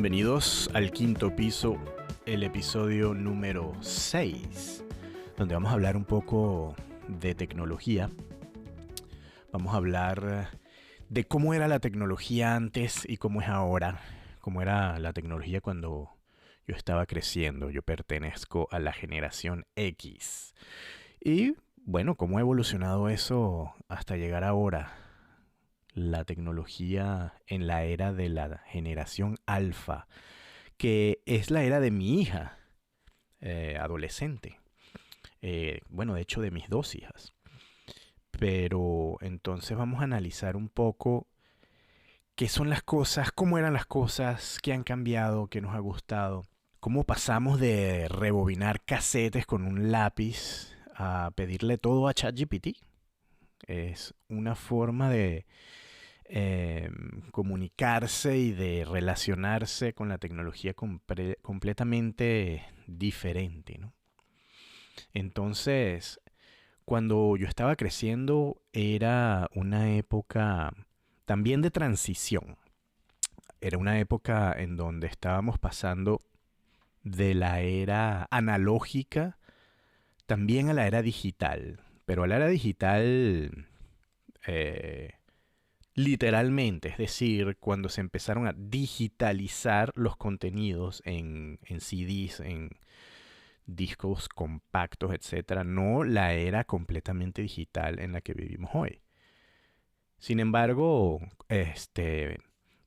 Bienvenidos al Quinto Piso, el episodio número 6, donde vamos a hablar un poco de tecnología. Vamos a hablar de cómo era la tecnología antes y cómo es ahora. Cómo era la tecnología cuando yo estaba creciendo. Yo pertenezco a la generación X. Y bueno, cómo ha evolucionado eso hasta llegar ahora. La tecnología en la era de la generación alfa, que es la era de mi hija, adolescente. Bueno, de hecho de mis dos hijas. Pero entonces vamos a analizar un poco qué son las cosas, cómo eran las cosas, qué han cambiado, qué nos ha gustado. Cómo pasamos de rebobinar casetes con un lápiz a pedirle todo a ChatGPT. Es una forma de comunicarse y de relacionarse con la tecnología completamente diferente, ¿no? Entonces, cuando yo estaba creciendo era una época también de transición. Era una época en donde estábamos pasando de la era analógica también a la era digital. Pero a la era digital literalmente, es decir, cuando se empezaron a digitalizar los contenidos en CDs, en discos compactos, etcétera, no la era completamente digital en la que vivimos hoy. Sin embargo,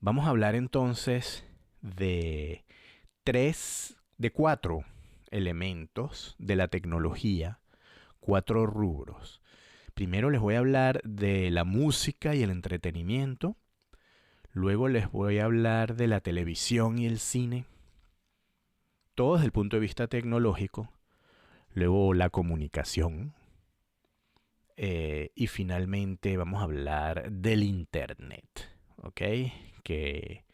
vamos a hablar entonces de cuatro elementos de la tecnología, cuatro rubros. Primero les voy a hablar de la música y el entretenimiento. Luego les voy a hablar de la televisión y el cine. Todo desde el punto de vista tecnológico. Luego la comunicación. Y finalmente vamos a hablar del internet. ¿Ok? Que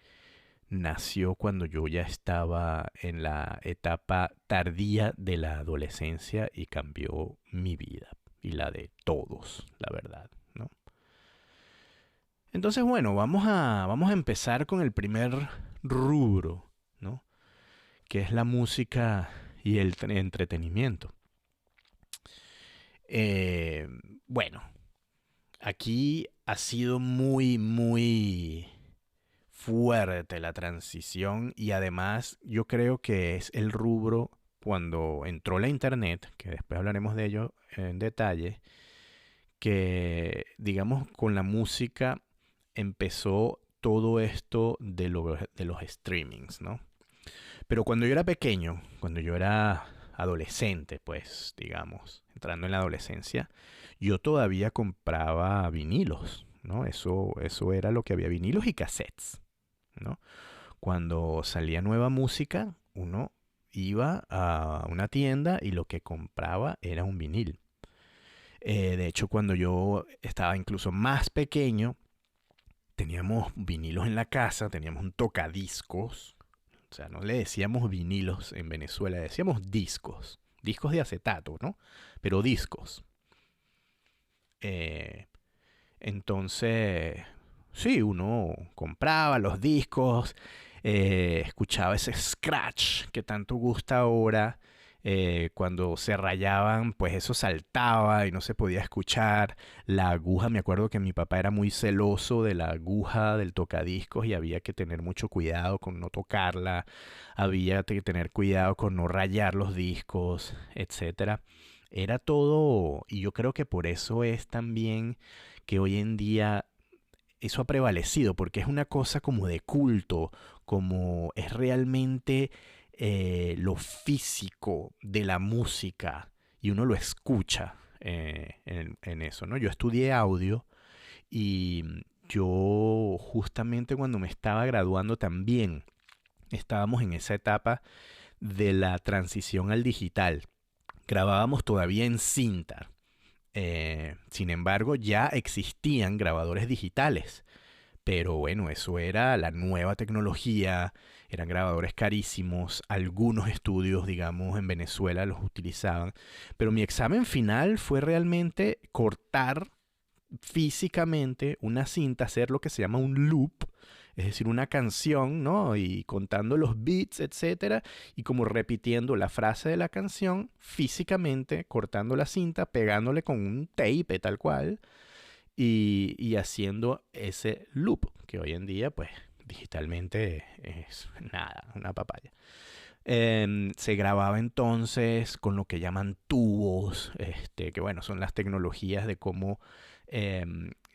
nació cuando yo ya estaba en la etapa tardía de la adolescencia y cambió mi vida. Y la de todos, la verdad, ¿no? Entonces, bueno, vamos a empezar con el primer rubro, ¿no? Que es la música y el entretenimiento. Bueno, aquí ha sido muy fuerte la transición y además yo creo que es el rubro cuando entró la internet, que después hablaremos de ello en detalle, que digamos con la música empezó todo esto de los streamings, ¿no? Pero cuando yo era pequeño, cuando yo era adolescente, pues digamos, entrando en la adolescencia, yo todavía compraba vinilos, ¿no? Eso era lo que había, vinilos y cassettes, ¿no? Cuando salía nueva música, uno iba a una tienda y lo que compraba era un vinil. De hecho, cuando yo estaba incluso más pequeño, teníamos vinilos en la casa, teníamos un tocadiscos. O sea, no le decíamos vinilos en Venezuela, decíamos discos. Discos de acetato, ¿no? Pero discos. Eh, entonces, sí, uno compraba los discos, escuchaba ese scratch que tanto gusta ahora. Cuando se rayaban, pues eso saltaba y no se podía escuchar. La aguja, me acuerdo que mi papá era muy celoso de la aguja del tocadiscos y había que tener mucho cuidado con no tocarla. Había que tener cuidado con no rayar los discos, etcétera. Era todo, y yo creo que por eso es también que hoy en día eso ha prevalecido, porque es una cosa como de culto, como es realmente lo físico de la música y uno lo escucha en eso, ¿no? Yo estudié audio y yo justamente cuando me estaba graduando también estábamos en esa etapa de la transición al digital. Grabábamos todavía en cinta. Sin embargo, ya existían grabadores digitales. Pero bueno, eso era la nueva tecnología, eran grabadores carísimos, algunos estudios, digamos, en Venezuela los utilizaban. Pero mi examen final fue realmente cortar físicamente una cinta, hacer lo que se llama un loop, Es decir, una canción, ¿no? Y contando los beats, etcétera, y como repitiendo la frase de la canción físicamente, cortando la cinta, pegándole con un tape tal cual, y haciendo ese loop, que hoy en día, pues, digitalmente es nada, una papaya. Se grababa entonces con lo que llaman tubos, que bueno, son las tecnologías de cómo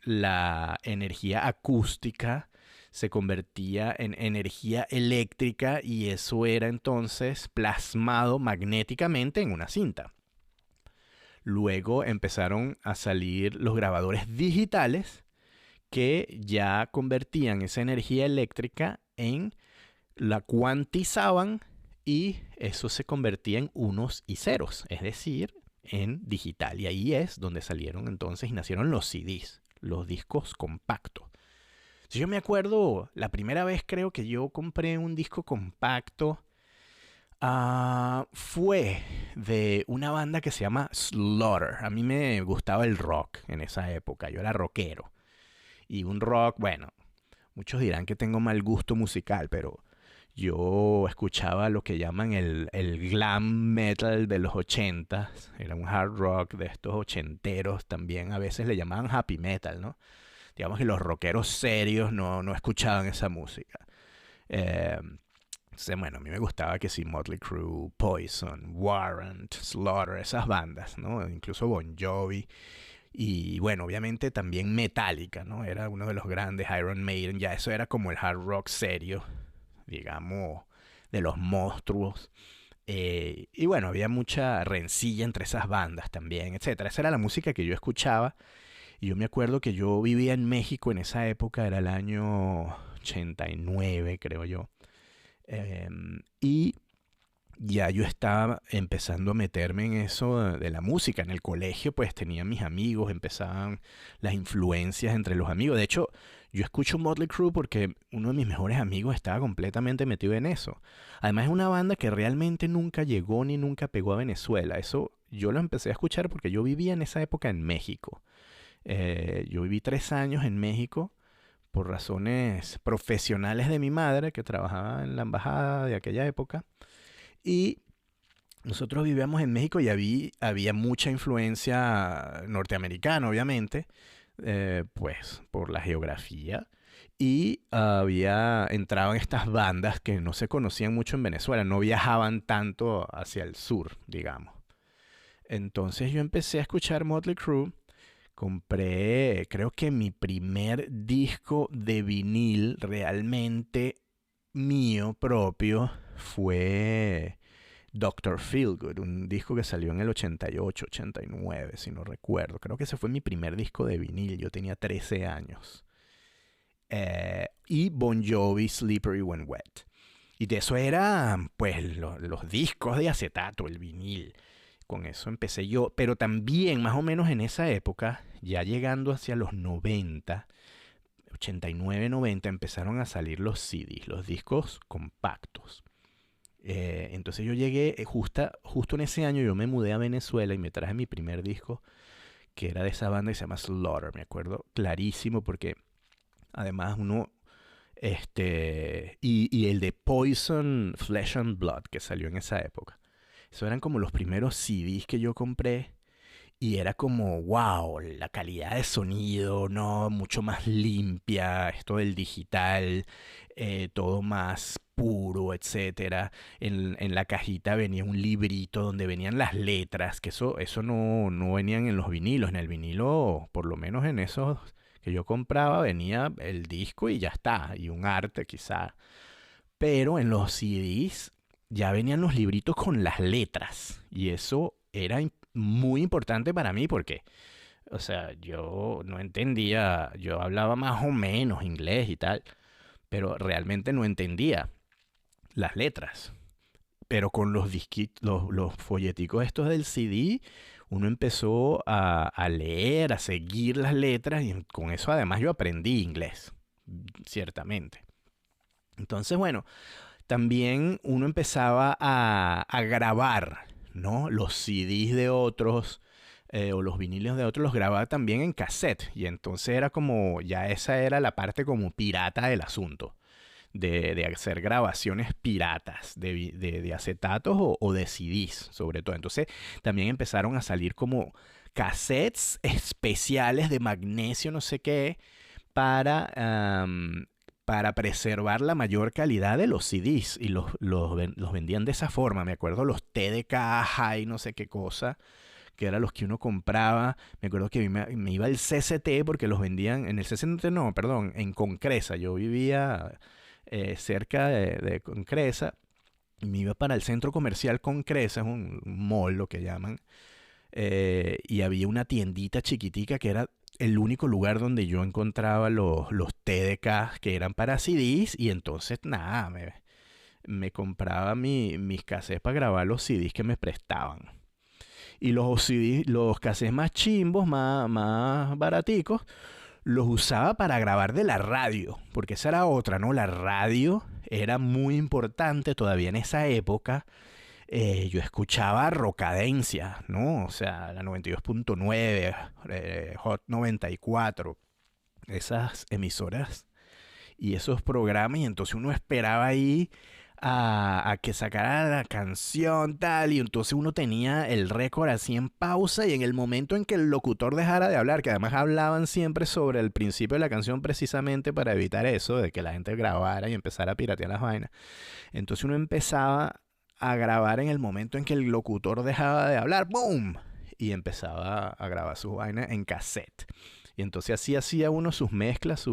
la energía acústica se convertía en energía eléctrica y eso era entonces plasmado magnéticamente en una cinta. Luego empezaron a salir los grabadores digitales que ya convertían esa energía eléctrica la cuantizaban y eso se convertía en unos y ceros, es decir, en digital. Y ahí es donde salieron entonces y nacieron los CDs, los discos compactos. Si yo me acuerdo, la primera vez creo que yo compré un disco compacto fue de una banda que se llama Slaughter. A mí me gustaba el rock en esa época, yo era rockero. Y un rock, bueno, muchos dirán que tengo mal gusto musical, pero yo escuchaba lo que llaman el glam metal de los 80s. Era un hard rock de estos ochenteros. También a veces le llamaban happy metal, ¿no? Digamos que los rockeros serios no escuchaban esa música. Eh, bueno, a mí me gustaba que sí, Motley Crue, Poison, Warrant, Slaughter, esas bandas, ¿no? Incluso Bon Jovi. Y bueno, obviamente también Metallica, ¿no? Era uno de los grandes, Iron Maiden. Ya eso era como el hard rock serio, digamos, de los monstruos. Y bueno, había mucha rencilla entre esas bandas también, etcétera. Esa era la música que yo escuchaba. Y yo me acuerdo que yo vivía en México en esa época, era el año 89, creo yo. Y ya yo estaba empezando a meterme en eso de la música. En el colegio pues tenía mis amigos, empezaban las influencias entre los amigos. De hecho, yo escucho Motley Crue porque uno de mis mejores amigos estaba completamente metido en eso. Además es una banda que realmente nunca llegó ni nunca pegó a Venezuela. Eso yo lo empecé a escuchar porque yo vivía en esa época en México. Yo viví 3 años en México por razones profesionales de mi madre, que trabajaba en la embajada de aquella época. Y nosotros vivíamos en México y había mucha influencia norteamericana, obviamente, pues por la geografía. Y entraban estas bandas que no se conocían mucho en Venezuela, no viajaban tanto hacia el sur, digamos. Entonces yo empecé a escuchar Motley Crue. Compré, creo que mi primer disco de vinil realmente mío propio fue Doctor Feelgood, un disco que salió en el 88, 89, si no recuerdo. Creo que ese fue mi primer disco de vinil, yo tenía 13 años. Y Bon Jovi, Slippery When Wet. Y de eso eran, pues, los discos de acetato, el vinil. Con eso empecé yo, pero también más o menos en esa época, ya llegando hacia los 90, 89, 90, empezaron a salir los CDs, los discos compactos. Entonces yo llegué, justo en ese año yo me mudé a Venezuela y me traje mi primer disco, que era de esa banda que se llama Slaughter, me acuerdo clarísimo porque además y el de Poison, Flesh and Blood, que salió en esa época. Eso eran como los primeros CDs que yo compré y era como, wow, la calidad de sonido, ¿no? Mucho más limpia, esto del digital, todo más puro, etcétera. En la cajita venía un librito donde venían las letras, que eso no venían en los vinilos. En el vinilo, por lo menos en esos que yo compraba, venía el disco y ya está, y un arte quizá. Pero en los CDs ya venían los libritos con las letras. Y eso era muy importante para mí porque, o sea, yo no entendía, yo hablaba más o menos inglés y tal, pero realmente no entendía las letras. Pero con los folleticos estos del CD, uno empezó a leer, a seguir las letras y con eso además yo aprendí inglés, ciertamente. Entonces, bueno, también uno empezaba a grabar, ¿no? Los CDs de otros, o los vinilos de otros los grababa también en cassette. Y entonces era como, ya esa era la parte como pirata del asunto. De hacer grabaciones piratas de acetatos o de CDs, sobre todo. Entonces también empezaron a salir como cassettes especiales de magnesio, no sé qué, para, para preservar la mayor calidad de los CDs. Y los vendían de esa forma. Me acuerdo los TDK High, no sé qué cosa, que eran los que uno compraba. Me acuerdo que me iba al CCT porque los vendían en el CCT, no, perdón, en Concresa. Yo vivía cerca de Concresa. Me iba para el centro comercial Concresa, es un mall lo que llaman, y había una tiendita chiquitica que era el único lugar donde yo encontraba los TDK que eran para CDs. Y entonces nada, me compraba mis cassettes para grabar los CDs que me prestaban. Y los CDs, los cassettes más chimbos, más baraticos, los usaba para grabar de la radio, porque esa era otra, ¿no? La radio era muy importante todavía en esa época. Yo escuchaba Rocadencia, ¿no? O sea, la 92.9, Hot 94, esas emisoras y esos programas. Y entonces uno esperaba ahí a que sacara la canción tal, y entonces uno tenía el récord así en pausa, y en el momento en que el locutor dejara de hablar, que además hablaban siempre sobre el principio de la canción precisamente para evitar eso, de que la gente grabara y empezara a piratear las vainas, entonces uno empezaba a grabar en el momento en que el locutor dejaba de hablar, ¡boom! Y empezaba a grabar sus vainas en cassette. Y entonces así hacía uno sus mezclas,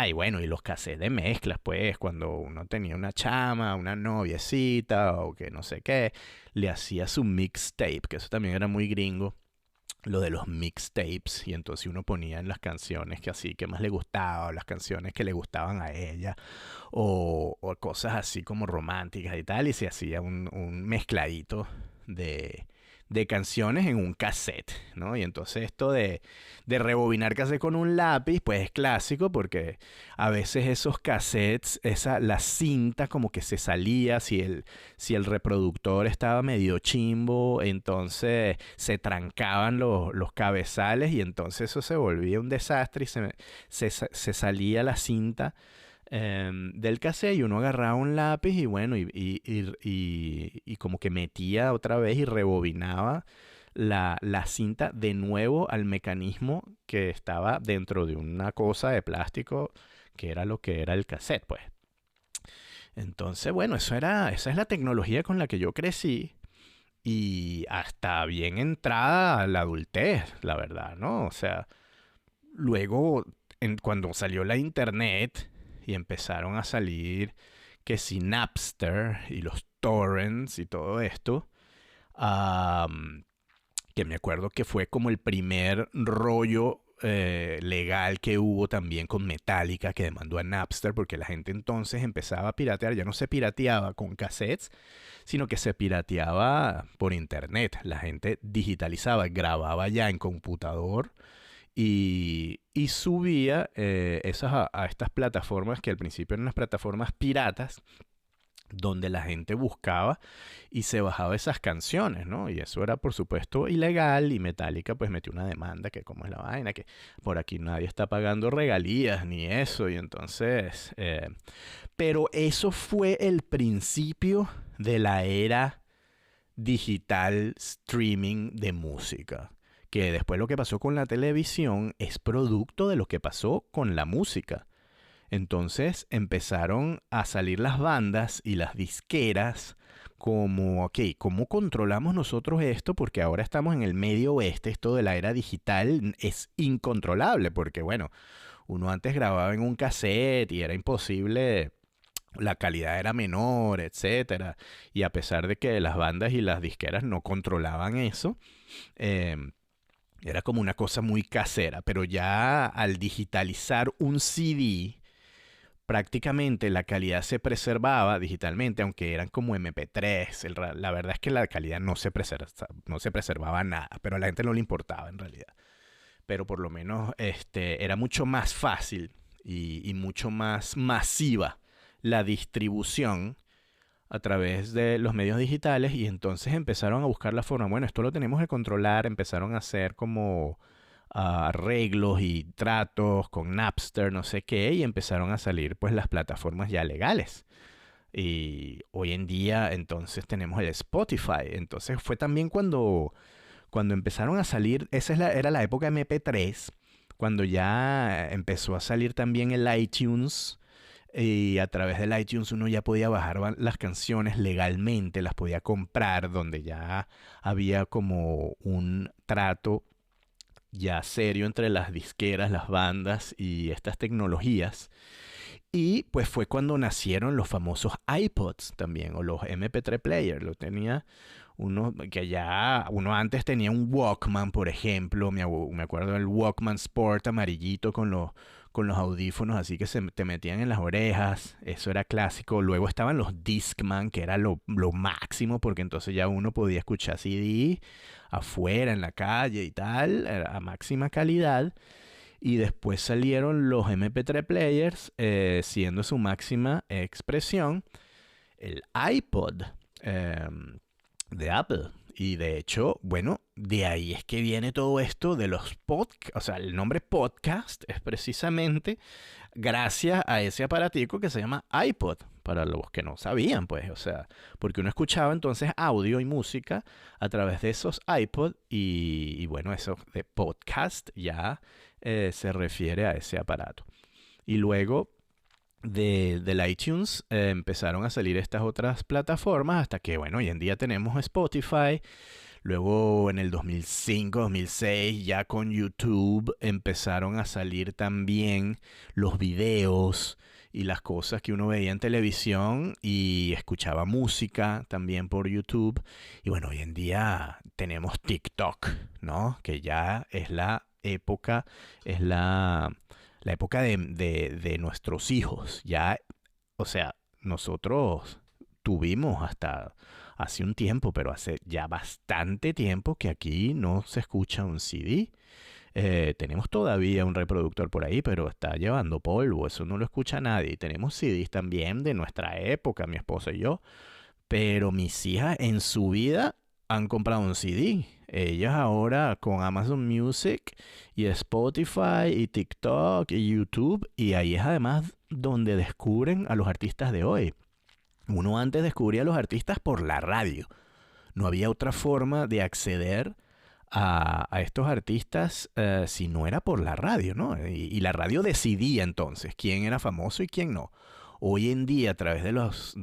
y bueno, y los cassettes de mezclas, pues, cuando uno tenía una chama, una noviecita o que no sé qué, le hacía su mixtape, que eso también era muy gringo, lo de los mixtapes. Y entonces uno ponía en las canciones que así que más le gustaba, o las canciones que le gustaban a ella, o cosas así como románticas y tal, y se hacía un mezcladito de canciones en un cassette, ¿no? Y entonces esto de rebobinar cassette con un lápiz, pues es clásico, porque a veces esos cassettes, la cinta como que se salía, si el reproductor estaba medio chimbo, entonces se trancaban los cabezales, y entonces eso se volvía un desastre y se salía la cinta del cassette, y uno agarraba un lápiz y bueno, y como que metía otra vez y rebobinaba la cinta de nuevo al mecanismo que estaba dentro de una cosa de plástico que era lo que era el cassette, pues. Entonces, bueno, esa es la tecnología con la que yo crecí, y hasta bien entrada a la adultez, la verdad, ¿no? O sea, luego, cuando salió la internet y empezaron a salir que si Napster y los torrents y todo esto, am, que me acuerdo que fue como el primer rollo legal que hubo también con Metallica, que demandó a Napster, porque la gente entonces empezaba a piratear. Ya no se pirateaba con cassettes, sino que se pirateaba por internet. La gente digitalizaba, grababa ya en computador, y subía esas a estas plataformas que al principio eran las plataformas piratas, donde la gente buscaba y se bajaba esas canciones, ¿no? Y eso era, por supuesto, ilegal, y Metallica pues metió una demanda, que como es la vaina, que por aquí nadie está pagando regalías ni eso. Y entonces, pero eso fue el principio de la era digital streaming de música. Que después lo que pasó con la televisión es producto de lo que pasó con la música. Entonces empezaron a salir las bandas y las disqueras como, ok, ¿cómo controlamos nosotros esto? Porque ahora estamos en el medio oeste, esto de la era digital es incontrolable, porque bueno, uno antes grababa en un cassette y era imposible, la calidad era menor, etcétera. Y a pesar de que las bandas y las disqueras no controlaban eso, eh, era como una cosa muy casera. Pero ya al digitalizar un CD, prácticamente la calidad se preservaba digitalmente, aunque eran como MP3. La verdad es que la calidad no se preservaba nada, pero a la gente no le importaba en realidad. Pero por lo menos era mucho más fácil y mucho más masiva la distribución a través de los medios digitales y entonces empezaron a buscar la forma, bueno, esto lo tenemos que controlar, empezaron a hacer como arreglos y tratos con Napster, no sé qué, y empezaron a salir pues las plataformas ya legales. Y hoy en día entonces tenemos el Spotify. Entonces fue también cuando empezaron a salir, era la época MP3, cuando ya empezó a salir también el iTunes. Y a través del iTunes uno ya podía bajar las canciones legalmente, las podía comprar, donde ya había como un trato ya serio entre las disqueras, las bandas y estas tecnologías. Y pues fue cuando nacieron los famosos iPods también, o los MP3 players. Lo tenía uno, que ya uno antes tenía un Walkman, por ejemplo. Me acuerdo del Walkman Sport amarillito con los audífonos así que se te metían en las orejas. Eso era clásico. Luego estaban los Discman, que era lo máximo, porque entonces ya uno podía escuchar CD afuera, en la calle y tal, a máxima calidad. Y después salieron los MP3 players, siendo su máxima expresión el iPod eh, de Apple. Y de hecho, bueno, de ahí es que viene todo esto de los podcasts. O sea, el nombre podcast es precisamente gracias a ese aparatico que se llama iPod. Para los que no sabían, pues, o sea, porque uno escuchaba entonces audio y música a través de esos iPod y bueno, eso de podcast ya se refiere a ese aparato. Y luego del iTunes empezaron a salir estas otras plataformas hasta que, bueno, hoy en día tenemos Spotify. Luego en el 2005, 2006, ya con YouTube empezaron a salir también los videos y las cosas que uno veía en televisión y escuchaba música también por YouTube. Y bueno, hoy en día tenemos TikTok, ¿no? Que ya es la época, es la época de nuestros hijos. Ya, o sea, nosotros tuvimos hasta hace un tiempo, pero hace ya bastante tiempo que aquí no se escucha un CD. Tenemos todavía un reproductor por ahí, pero está llevando polvo, eso no lo escucha nadie. Y tenemos CDs también de nuestra época, mi esposa y yo, pero mis hijas en su vida han comprado un CD. Ellas ahora con Amazon Music y Spotify y TikTok y YouTube, y ahí es además donde descubren a los artistas de hoy. Uno antes descubría a los artistas por la radio. No había otra forma de acceder a estos artistas si no era por la radio, ¿no? Y la radio decidía entonces quién era famoso y quién no. Hoy en día, a través de los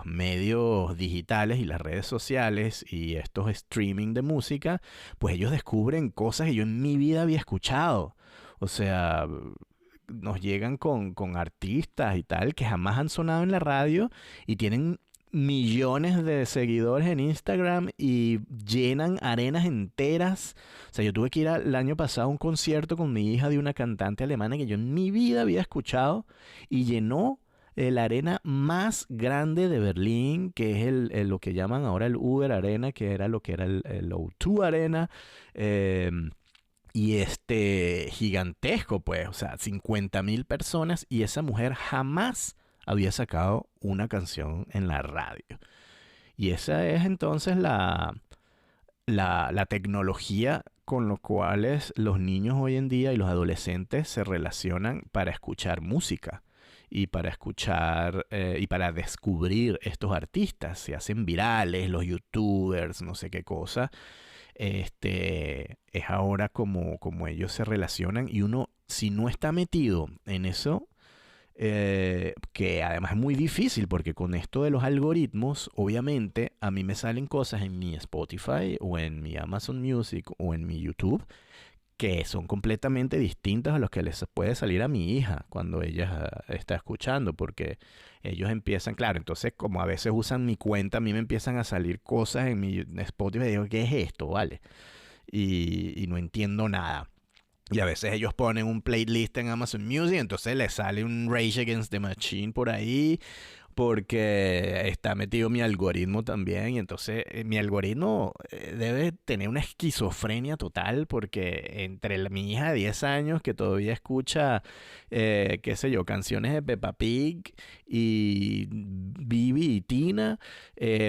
medios digitales y las redes sociales y estos streaming de música, pues ellos descubren cosas que yo en mi vida había escuchado. O sea, nos llegan con artistas y tal que jamás han sonado en la radio y tienen millones de seguidores en Instagram y llenan arenas enteras. O sea, yo tuve que ir el año pasado a un concierto con mi hija de una cantante alemana que yo en mi vida había escuchado y llenó la arena más grande de Berlín, que es lo que llaman ahora el Uber Arena, que era lo que era el O2 Arena. Eh, y gigantesco, pues, o sea, 50.000 personas y esa mujer jamás había sacado una canción en la radio. Y esa es entonces la tecnología con los cuales los niños hoy en día y los adolescentes se relacionan para escuchar música y para escuchar y para descubrir estos artistas. Se hacen virales, los youtubers, no sé qué cosa. Es ahora como ellos se relacionan y uno, si no está metido en eso, que además es muy difícil porque con esto de los algoritmos, obviamente a mí me salen cosas en mi Spotify o en mi Amazon Music o en mi YouTube que son completamente distintas a los que les puede salir a mi hija cuando ella está escuchando, porque ellos empiezan, claro, entonces como a veces usan mi cuenta, a mí me empiezan a salir cosas en mi Spotify y digo, ¿qué es esto? ¿Vale? Y no entiendo nada. Y a veces ellos ponen un playlist en Amazon Music, entonces les sale un Rage Against the Machine por ahí, porque está metido mi algoritmo también. Y entonces mi algoritmo debe tener una esquizofrenia total porque mi hija de 10 años que todavía escucha, qué sé yo, canciones de Peppa Pig y Bibi y Tina,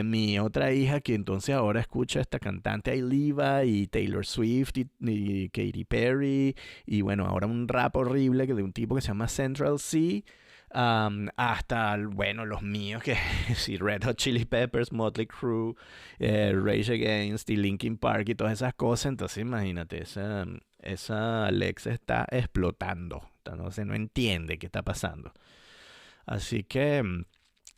mi otra hija que entonces ahora escucha a esta cantante Ailiva y Taylor Swift y Katy Perry y bueno, ahora un rap horrible de un tipo que se llama Central C. Hasta, bueno, los míos, que sí, Red Hot Chili Peppers, Motley Crue, Rage Against y Linkin Park y todas esas cosas. Entonces, imagínate, esa Alexa está explotando. Entonces, no entiende qué está pasando. Así que,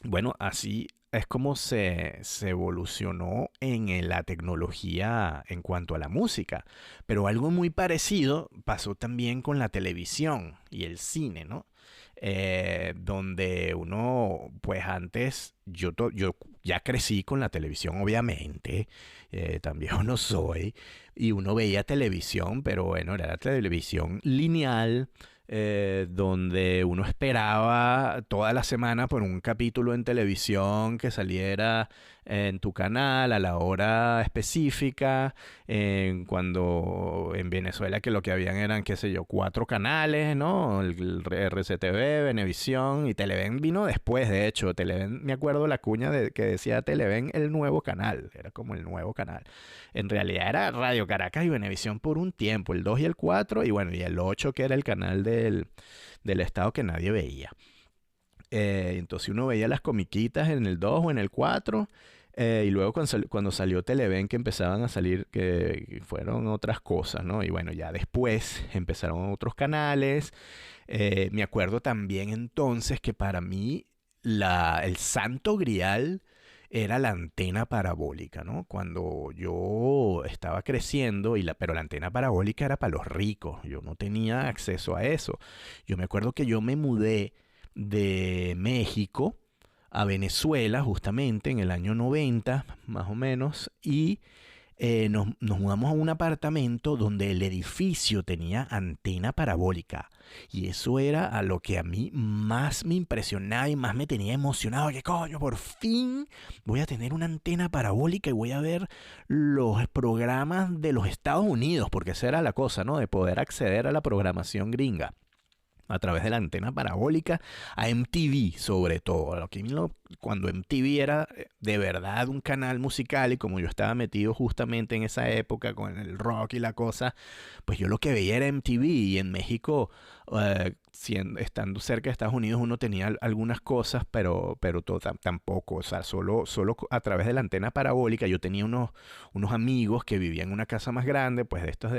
bueno, así es como se evolucionó en la tecnología en cuanto a la música. Pero algo muy parecido pasó también con la televisión y el cine, ¿no? Donde uno, pues antes, yo ya crecí con la televisión, obviamente, tan viejo no soy, y uno veía televisión, pero bueno, era la televisión lineal, donde uno esperaba toda la semana por un capítulo en televisión que saliera en tu canal a la hora específica, cuando en Venezuela que lo que habían eran, qué sé yo, 4 canales, ¿no? El RCTV, Venevisión y Televen vino después, de hecho. Televen, me acuerdo la cuña que decía Televen el nuevo canal, era como el nuevo canal. En realidad era Radio Caracas y Venevisión por un tiempo, el 2 y el 4 y bueno, y el 8 que era el canal del Estado que nadie veía. Entonces uno veía las comiquitas en el 2 o en el 4. Y luego cuando salió Televen que empezaban a salir, que fueron otras cosas, ¿no? Y bueno, ya después empezaron otros canales. Me acuerdo también entonces que para mí el santo grial era la antena parabólica, ¿no? Cuando yo estaba creciendo, pero la antena parabólica era para los ricos, yo no tenía acceso a eso. Yo me acuerdo que yo me mudé de México a Venezuela justamente en el año 90, más o menos, y nos mudamos a un apartamento donde el edificio tenía antena parabólica. Y eso era a lo que a mí más me impresionaba y más me tenía emocionado. Que coño, por fin voy a tener una antena parabólica y voy a ver los programas de los Estados Unidos, porque esa era la cosa, ¿no? De poder acceder a la programación gringa a través de la antena parabólica, a MTV sobre todo. Cuando MTV era de verdad un canal musical y como yo estaba metido justamente en esa época con el rock y la cosa, pues yo lo que veía era MTV y en México, estando cerca de Estados Unidos, uno tenía algunas cosas, pero tampoco, o sea, solo a través de la antena parabólica. Yo tenía unos amigos que vivían en una casa más grande, pues de estos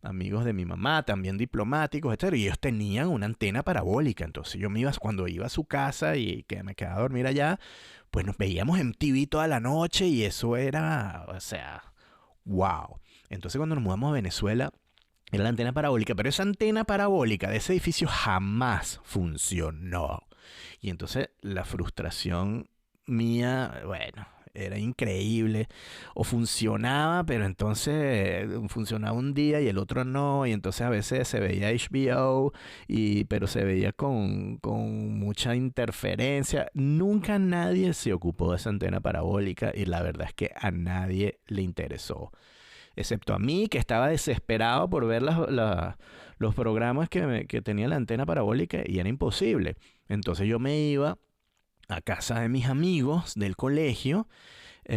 amigos de mi mamá, también diplomáticos, etcétera, y ellos tenían una antena parabólica. Entonces cuando iba a su casa y que me quedaba a dormir allá, pues nos veíamos en TV toda la noche y eso era, o sea, wow. Entonces cuando nos mudamos a Venezuela, era la antena parabólica, pero esa antena parabólica de ese edificio jamás funcionó. Y entonces la frustración mía, bueno, era increíble. O funcionaba, pero entonces funcionaba un día y el otro no. Y entonces a veces se veía HBO, pero se veía con mucha interferencia. Nunca nadie se ocupó de esa antena parabólica y la verdad es que a nadie le interesó. Excepto a mí, que estaba desesperado por ver los programas que tenía la antena parabólica y era imposible. Entonces yo me iba a casa de mis amigos del colegio. Yo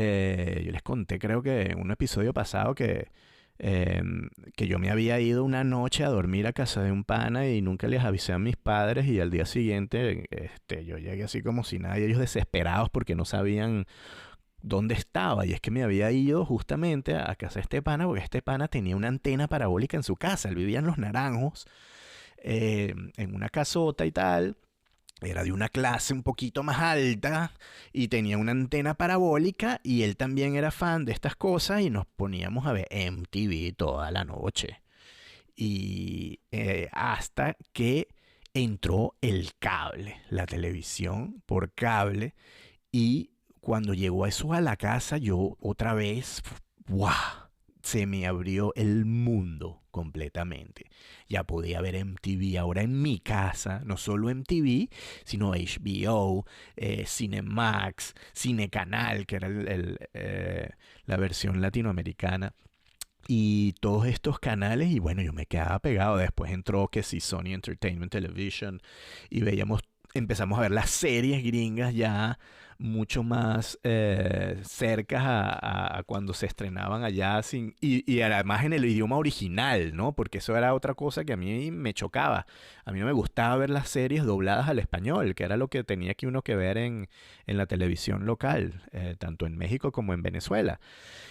les conté, creo que en un episodio pasado, eh, que yo me había ido una noche a dormir a casa de un pana y nunca les avisé a mis padres y al día siguiente yo llegué así como si nada y ellos desesperados porque no sabían dónde estaba. Y es que me había ido justamente a casa de este pana porque este pana tenía una antena parabólica en su casa. Él vivía en Los Naranjos, en una casota y tal. Era de una clase un poquito más alta y tenía una antena parabólica y él también era fan de estas cosas y nos poníamos a ver MTV toda la noche. Y hasta que entró el cable, la televisión por cable, y cuando llegó eso a la casa yo otra vez, ¡guau! se me abrió el mundo completamente. Ya podía ver MTV ahora en mi casa, no solo MTV, sino HBO, Cinemax, Cinecanal, que era la versión latinoamericana. Y todos estos canales, y bueno, yo me quedaba pegado. Después entró que sí, Sony Entertainment Television, y veíamos, empezamos a ver las series gringas ya mucho más cercas a cuando se estrenaban allá, y además en el idioma original, ¿no? Porque eso era otra cosa que a mí me chocaba. A mí no me gustaba ver las series dobladas al español, que era lo que tenía que uno que ver en la televisión local, tanto en México como en Venezuela.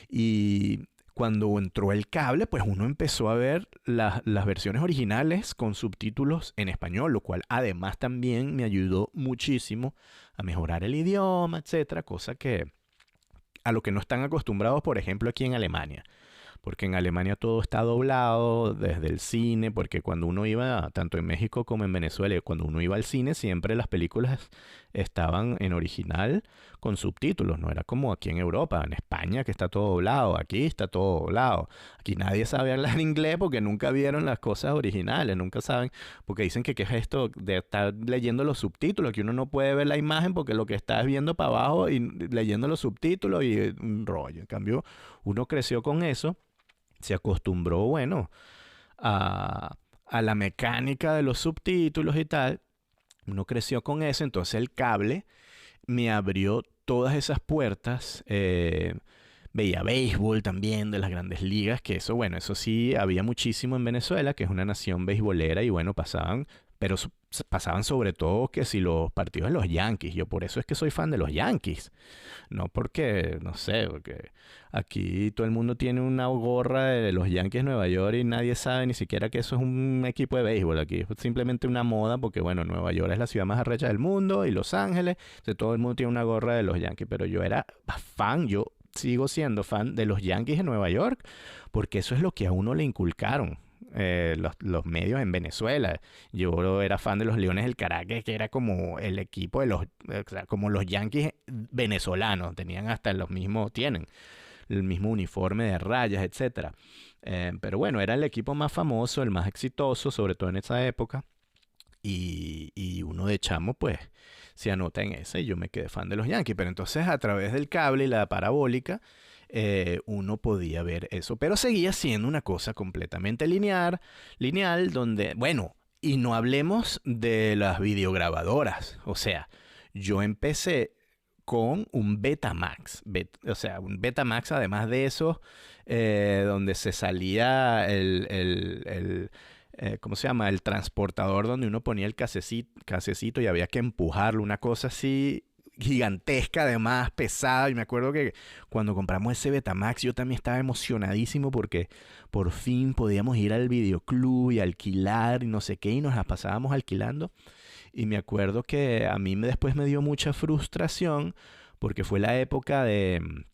Y cuando entró el cable, pues uno empezó a ver las versiones originales con subtítulos en español, lo cual además también me ayudó muchísimo a mejorar el idioma, etcétera, cosa que a lo que no están acostumbrados, por ejemplo, aquí en Alemania. Porque en Alemania todo está doblado desde el cine, porque cuando uno iba, tanto en México como en Venezuela, cuando uno iba al cine, siempre las películas estaban en original con subtítulos, no era como aquí en Europa, en España, que está todo doblado, aquí está todo doblado. Aquí nadie sabe hablar inglés porque nunca vieron las cosas originales, nunca saben, porque dicen que qué es esto de estar leyendo los subtítulos, que uno no puede ver la imagen porque lo que está es viendo para abajo y leyendo los subtítulos y un rollo. En cambio, uno creció con eso, se acostumbró, bueno, a la mecánica de los subtítulos y tal. Uno creció con eso, entonces el cable me abrió todas esas puertas. Veía béisbol también de las grandes ligas, que eso, bueno, eso sí había muchísimo en Venezuela, que es una nación beisbolera, y bueno, pasaban, pero pasaban sobre todo que si los partidos de los Yankees. Yo por eso es que soy fan de los Yankees. No porque, no sé, porque aquí todo el mundo tiene una gorra de los Yankees de Nueva York y nadie sabe ni siquiera que eso es un equipo de béisbol. Aquí es simplemente una moda porque, bueno, Nueva York es la ciudad más arrecha del mundo y Los Ángeles, entonces todo el mundo tiene una gorra de los Yankees. Pero yo era fan, yo sigo siendo fan de los Yankees de Nueva York porque eso es lo que a uno le inculcaron. Los medios en Venezuela. Yo era fan de los Leones del Caracas, que era como el equipo de o sea, como los Yankees venezolanos. Tenían hasta los mismos, tienen el mismo uniforme de rayas, etcétera. Pero bueno, era el equipo más famoso, el más exitoso, sobre todo en esa época. Y uno de chamo, pues, se anota en ese. Y yo me quedé fan de los Yankees. Pero entonces, a través del cable y la parabólica, uno podía ver eso. Pero seguía siendo una cosa completamente lineal, donde, bueno, y no hablemos de las videograbadoras. O sea, yo empecé con un Betamax. O sea, un Betamax, además de eso, donde se salía ¿cómo se llama? El transportador donde uno ponía el casecito y había que empujarlo, una cosa así gigantesca, además pesada. Y me acuerdo que cuando compramos ese Betamax yo también estaba emocionadísimo porque por fin podíamos ir al videoclub y alquilar y no sé qué, y nos las pasábamos alquilando. Y me acuerdo que a mí después me dio mucha frustración porque fue la época de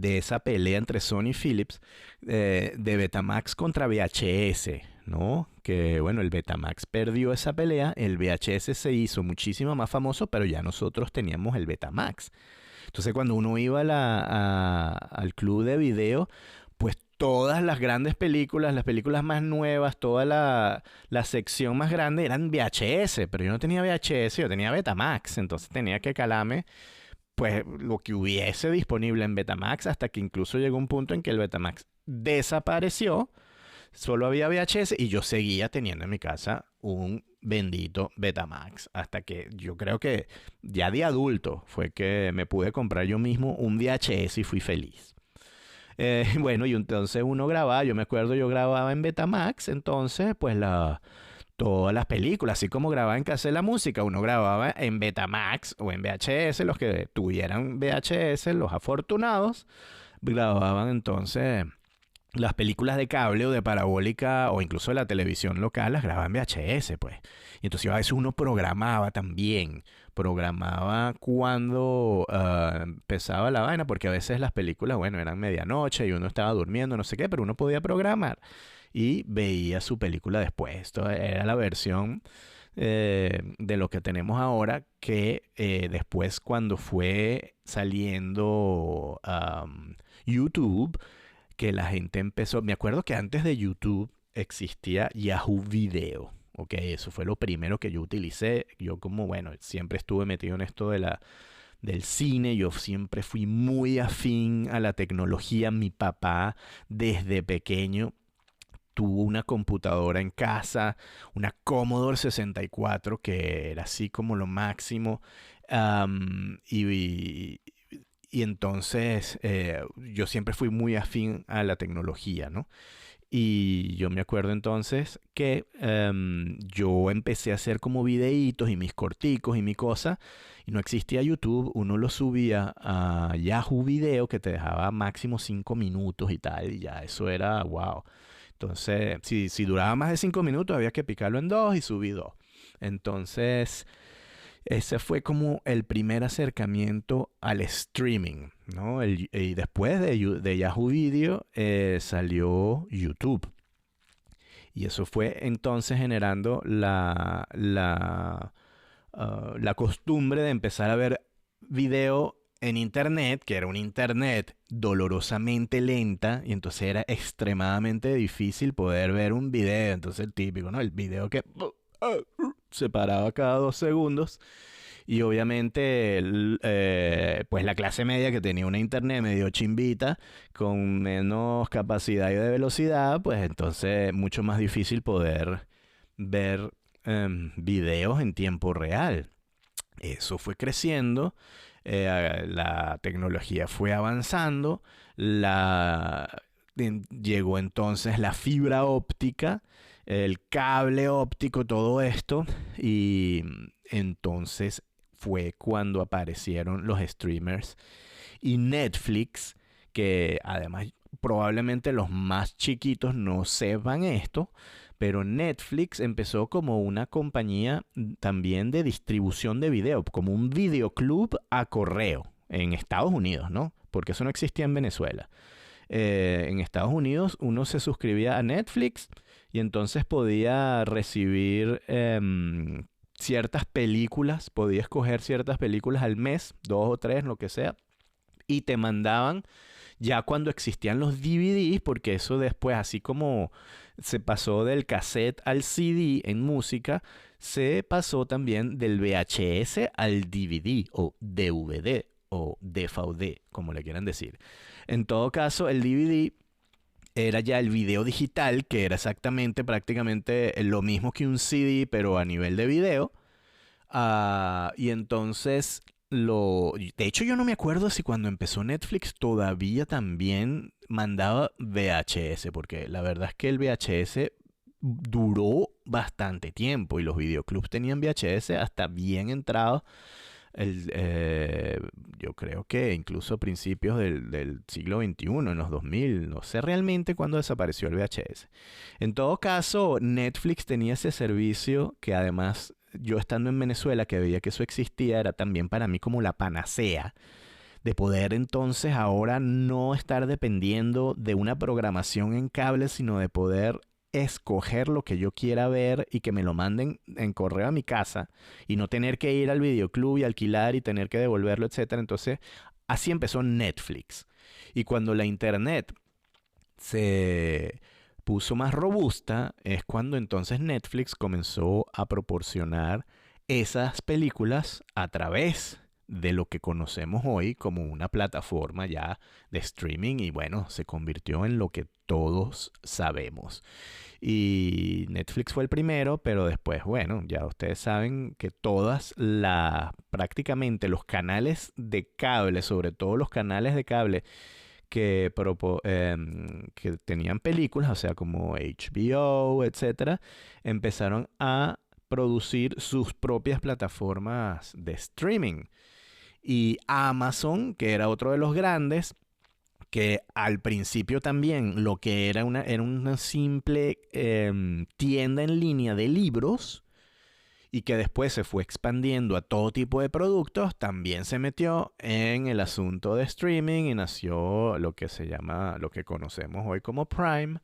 esa pelea entre Sony y Philips, de Betamax contra VHS, ¿no? Que bueno, el Betamax perdió esa pelea, el VHS se hizo muchísimo más famoso, pero ya nosotros teníamos el Betamax. Entonces cuando uno iba al club de video, pues todas las grandes películas, las películas más nuevas, toda la sección más grande eran VHS, pero yo no tenía VHS, yo tenía Betamax, entonces tenía que calarme pues lo que hubiese disponible en Betamax, hasta que incluso llegó un punto en que el Betamax desapareció, solo había VHS y yo seguía teniendo en mi casa un bendito Betamax, hasta que yo creo que ya de adulto fue que me pude comprar yo mismo un VHS y fui feliz. Bueno, y entonces uno grababa, yo me acuerdo, yo grababa en Betamax, entonces pues todas las películas, así como grababa en casa de la música, uno grababa en Betamax o en VHS, los que tuvieran VHS, los afortunados, grababan entonces las películas de cable o de parabólica o incluso de la televisión local, las grababan en VHS, pues. Y entonces a veces uno programaba también, programaba cuando empezaba la vaina, porque a veces las películas, bueno, eran medianoche y uno estaba durmiendo, no sé qué, pero uno podía programar y veía su película después. Esto era la versión de lo que tenemos ahora, que después cuando fue saliendo YouTube, que la gente empezó. Me acuerdo que antes de YouTube existía Yahoo Video. Ok, eso fue lo primero que yo utilicé. Yo como, bueno, siempre estuve metido en esto del cine. Yo siempre fui muy afín a la tecnología. Mi papá desde pequeño tuvo una computadora en casa, una Commodore 64, que era así como lo máximo. Am, y entonces yo siempre fui muy afín a la tecnología, ¿no? Y yo me acuerdo entonces que yo empecé a hacer como videitos y mis corticos y mi cosa, y no existía YouTube, uno lo subía a Yahoo Video que te dejaba máximo 5 minutos y tal, y ya eso era wow. Entonces, si duraba más de 5 minutos, había que picarlo en dos y subí dos. Entonces, ese fue como el primer acercamiento al streaming, ¿no? Y después de Yahoo Video salió YouTube. Y eso fue entonces generando la costumbre de empezar a ver video en internet, que era un internet dolorosamente lenta, y entonces era extremadamente difícil poder ver un video. Entonces el típico, ¿no? El video que se paraba cada 2 segundos. Y obviamente, pues la clase media que tenía una internet medio chimbita, con menos capacidad y de velocidad, pues entonces mucho más difícil poder ver videos en tiempo real. Eso fue creciendo, la tecnología fue avanzando, llegó entonces la fibra óptica, el cable óptico, todo esto, y entonces fue cuando aparecieron los streamers y Netflix, que además probablemente los más chiquitos no sepan esto, pero Netflix empezó como una compañía también de distribución de video, como un videoclub a correo en Estados Unidos, ¿no? Porque eso no existía en Venezuela. En Estados Unidos uno se suscribía a Netflix y entonces podía recibir ciertas películas, podía escoger ciertas películas al mes, 2 o 3, lo que sea, y te mandaban ya cuando existían los DVDs, porque eso después, así como se pasó del cassette al CD en música, se pasó también del VHS al DVD o DVD o DVD, como le quieran decir. En todo caso, el DVD era ya el video digital, que era exactamente, prácticamente lo mismo que un CD, pero a nivel de video. Y entonces, de hecho yo no me acuerdo si cuando empezó Netflix todavía también mandaba VHS, porque la verdad es que el VHS duró bastante tiempo y los videoclubs tenían VHS hasta bien entrado yo creo que incluso a principios del siglo XXI, en los 2000, no sé realmente cuándo desapareció el VHS. En todo caso, Netflix tenía ese servicio que además yo estando en Venezuela, que veía que eso existía, era también para mí como la panacea de poder entonces ahora no estar dependiendo de una programación en cable, sino de poder escoger lo que yo quiera ver y que me lo manden en correo a mi casa y no tener que ir al videoclub y alquilar y tener que devolverlo, etcétera. Entonces, así empezó Netflix. Y cuando la internet se puso más robusta, es cuando entonces Netflix comenzó a proporcionar esas películas a través de lo que conocemos hoy como una plataforma ya de streaming y bueno, se convirtió en lo que todos sabemos. Y Netflix fue el primero, pero después, bueno, ya ustedes saben que prácticamente los canales de cable, sobre todo los canales de cable que tenían películas, o sea, como HBO, etcétera, empezaron a producir sus propias plataformas de streaming. Y Amazon, que era otro de los grandes, que al principio también lo que era una simple tienda en línea de libros y que después se fue expandiendo a todo tipo de productos, también se metió en el asunto de streaming y nació lo que se llama, lo que conocemos hoy como Prime.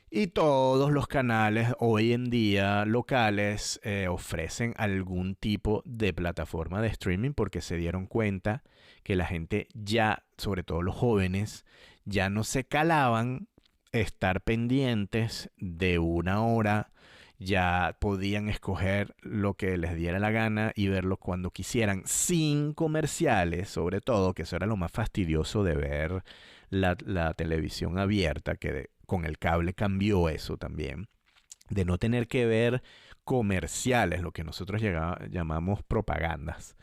Y todos los canales hoy en día locales ofrecen algún tipo de plataforma de streaming porque se dieron cuenta que la gente ya, sobre todo los jóvenes, ya no se calaban estar pendientes de una hora, ya podían escoger lo que les diera la gana y verlo cuando quisieran, sin comerciales, sobre todo, que eso era lo más fastidioso de ver la televisión abierta, con el cable cambió eso también, de no tener que ver comerciales, lo que nosotros llamamos propagandas.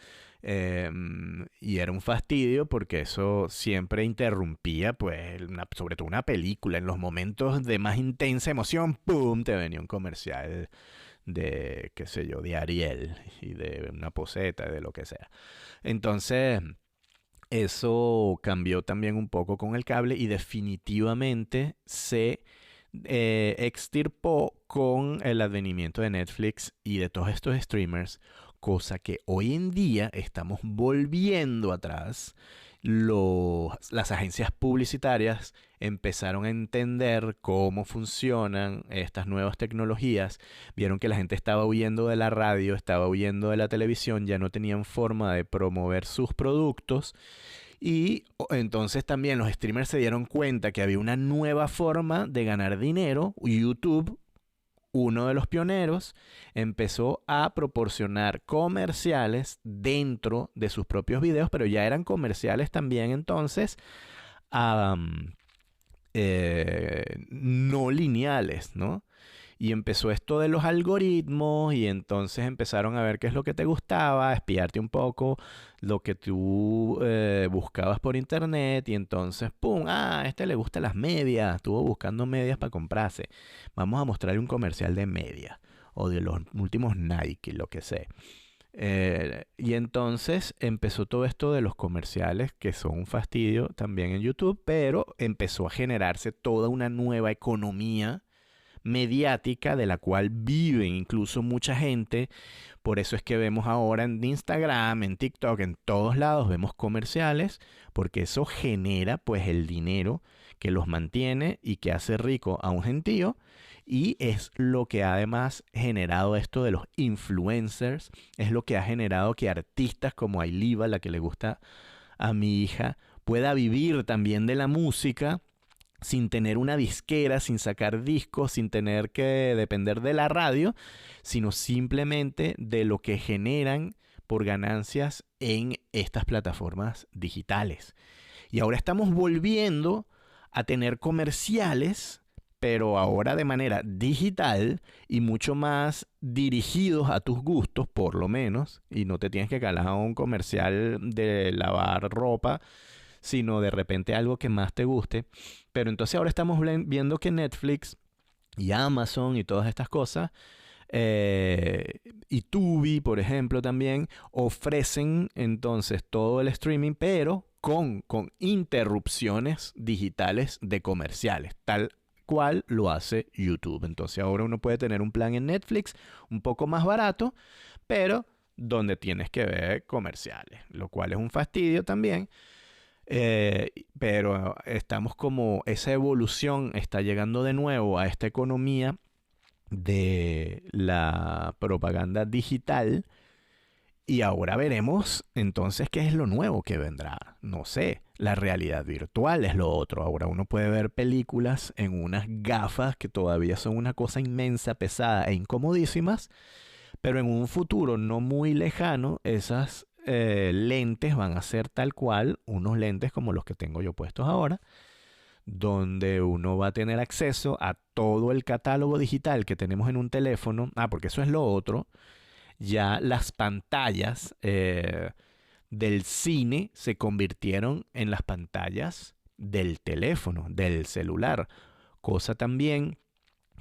Y era un fastidio porque eso siempre interrumpía, pues, sobre todo una película. En los momentos de más intensa emoción, ¡pum!, te venía un comercial de, qué sé yo, de Ariel y de una poseta, de lo que sea. Entonces, eso cambió también un poco con el cable y definitivamente se extirpó con el advenimiento de Netflix y de todos estos streamers, cosa que hoy en día estamos volviendo atrás. Las agencias publicitarias empezaron a entender cómo funcionan estas nuevas tecnologías, vieron que la gente estaba huyendo de la radio, estaba huyendo de la televisión, ya no tenían forma de promover sus productos y entonces también los streamers se dieron cuenta que había una nueva forma de ganar dinero. YouTube, uno de los pioneros, empezó a proporcionar comerciales dentro de sus propios videos, pero ya eran comerciales también entonces um, no lineales, ¿no? Y empezó esto de los algoritmos y entonces empezaron a ver qué es lo que te gustaba, a espiarte un poco lo que tú buscabas por internet y entonces, ¡pum! A este le gustan las medias, estuvo buscando medias para comprarse. Vamos a mostrarle un comercial de medias o de los últimos Nike, lo que sea. Y entonces empezó todo esto de los comerciales, que son un fastidio también en YouTube, pero empezó a generarse toda una nueva economía mediática de la cual viven incluso mucha gente. Por eso es que vemos ahora en Instagram, en TikTok, en todos lados vemos comerciales, porque eso genera pues el dinero que los mantiene y que hace rico a un gentío. Y es lo que ha además generado esto de los influencers, es lo que ha generado que artistas como Ailiva, la que le gusta a mi hija, pueda vivir también de la música sin tener una disquera, sin sacar discos, sin tener que depender de la radio, sino simplemente de lo que generan por ganancias en estas plataformas digitales. Y ahora estamos volviendo a tener comerciales, pero ahora de manera digital y mucho más dirigidos a tus gustos, por lo menos, y no te tienes que calar a un comercial de lavar ropa, sino de repente algo que más te guste. Pero entonces ahora estamos viendo que Netflix y Amazon y todas estas cosas, y Tubi, por ejemplo, también ofrecen entonces todo el streaming, pero con interrupciones digitales de comerciales, tal cual lo hace YouTube. Entonces ahora uno puede tener un plan en Netflix un poco más barato, pero donde tienes que ver comerciales, lo cual es un fastidio también. Pero estamos como esa evolución está llegando de nuevo a esta economía de la propaganda digital y ahora veremos entonces qué es lo nuevo que vendrá. No sé, la realidad virtual es lo otro. Ahora uno puede ver películas en unas gafas que todavía son una cosa inmensa, pesada e incomodísimas, pero en un futuro no muy lejano esas lentes van a ser tal cual unos lentes como los que tengo yo puestos ahora, donde uno va a tener acceso a todo el catálogo digital que tenemos en un teléfono. Porque eso es lo otro. Ya las pantallas del cine se convirtieron en las pantallas del teléfono, del celular, cosa también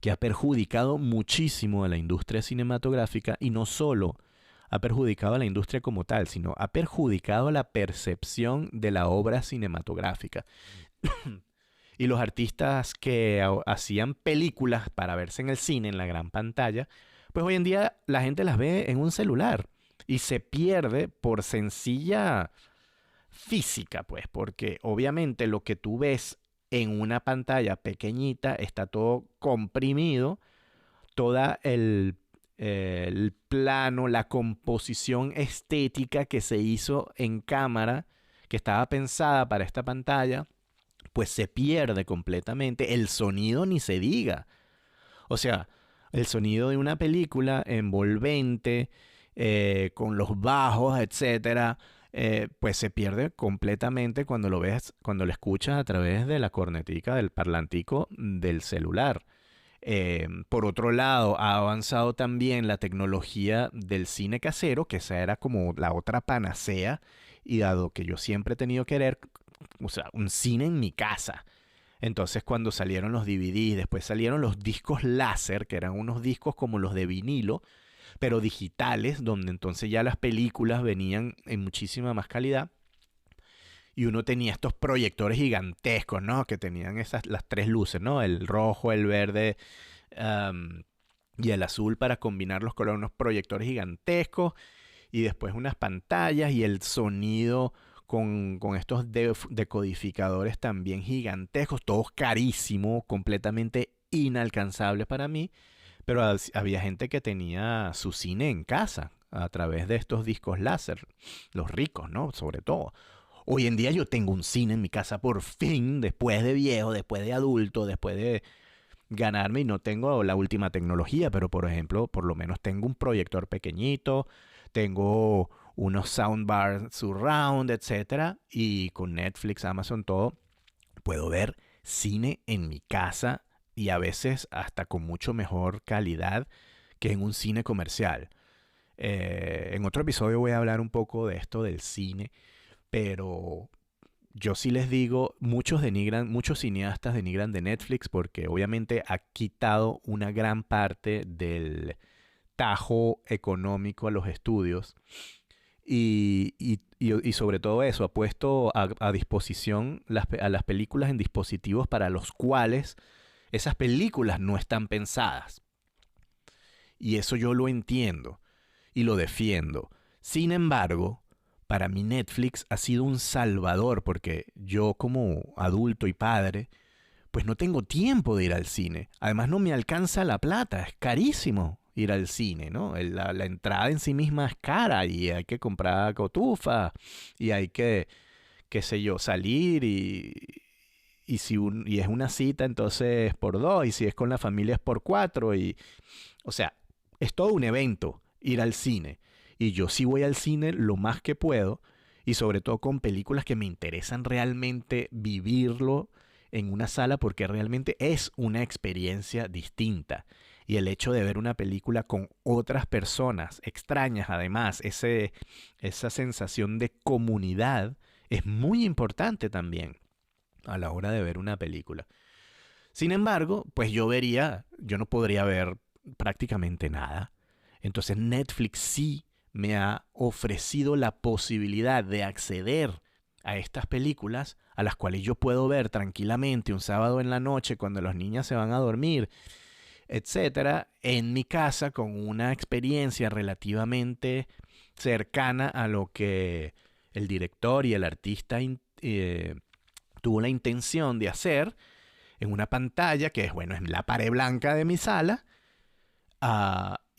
que ha perjudicado muchísimo a la industria cinematográfica y no solo ha perjudicado a la industria como tal, sino ha perjudicado la percepción de la obra cinematográfica. Y los artistas que hacían películas para verse en el cine, en la gran pantalla, pues hoy en día la gente las ve en un celular y se pierde por sencilla física, pues, porque obviamente lo que tú ves en una pantalla pequeñita, está todo comprimido, toda el plano, la composición estética que se hizo en cámara, que estaba pensada para esta pantalla, pues se pierde completamente. El sonido ni se diga. O sea, el sonido de una película envolvente, con los bajos, etcétera, pues se pierde completamente cuando lo ves, cuando lo escuchas a través de la cornetica del parlantico del celular. Por otro lado, ha avanzado también la tecnología del cine casero, que esa era como la otra panacea, y dado que yo siempre he tenido querer, o sea, un cine en mi casa. Entonces cuando salieron los DVDs, después salieron los discos láser, que eran unos discos como los de vinilo, pero digitales, donde entonces ya las películas venían en muchísima más calidad. Y uno tenía estos proyectores gigantescos, ¿no? Que tenían las tres luces, ¿no? El rojo, el verde, um, y el azul para combinarlos con unos proyectores gigantescos. Y después unas pantallas y el sonido con estos decodificadores también gigantescos, todos carísimos, completamente inalcanzables para mí. Pero había gente que tenía su cine en casa a través de estos discos láser, los ricos, ¿no? Sobre todo. Hoy en día yo tengo un cine en mi casa por fin, después de viejo, después de adulto, después de ganarme y no tengo la última tecnología, pero por ejemplo, por lo menos tengo un proyector pequeñito, tengo unos soundbars surround, etcétera, y con Netflix, Amazon, todo, puedo ver cine en mi casa y a veces hasta con mucho mejor calidad que en un cine comercial. En otro episodio voy a hablar un poco de esto del cine, pero yo sí les digo, muchos cineastas denigran de Netflix porque obviamente ha quitado una gran parte del tajo económico a los estudios y sobre todo eso, ha puesto a disposición a las películas en dispositivos para los cuales esas películas no están pensadas. Y eso yo lo entiendo y lo defiendo. Sin embargo, para mí Netflix ha sido un salvador porque yo como adulto y padre, pues no tengo tiempo de ir al cine. Además no me alcanza la plata, es carísimo ir al cine, ¿no? La entrada en sí misma es cara y hay que comprar cotufa y hay que, qué sé yo, salir y es una cita entonces es por dos y si es con la familia es por cuatro y, o sea, es todo un evento ir al cine. Y yo sí voy al cine lo más que puedo y sobre todo con películas que me interesan realmente vivirlo en una sala porque realmente es una experiencia distinta. Y el hecho de ver una película con otras personas extrañas, además, esa sensación de comunidad es muy importante también a la hora de ver una película. Sin embargo, pues yo no podría ver prácticamente nada. Entonces Netflix sí me ha ofrecido la posibilidad de acceder a estas películas a las cuales yo puedo ver tranquilamente un sábado en la noche cuando los niños se van a dormir, etcétera, en mi casa con una experiencia relativamente cercana a lo que el director y el artista tuvo la intención de hacer en una pantalla que es, bueno, es la pared blanca de mi sala,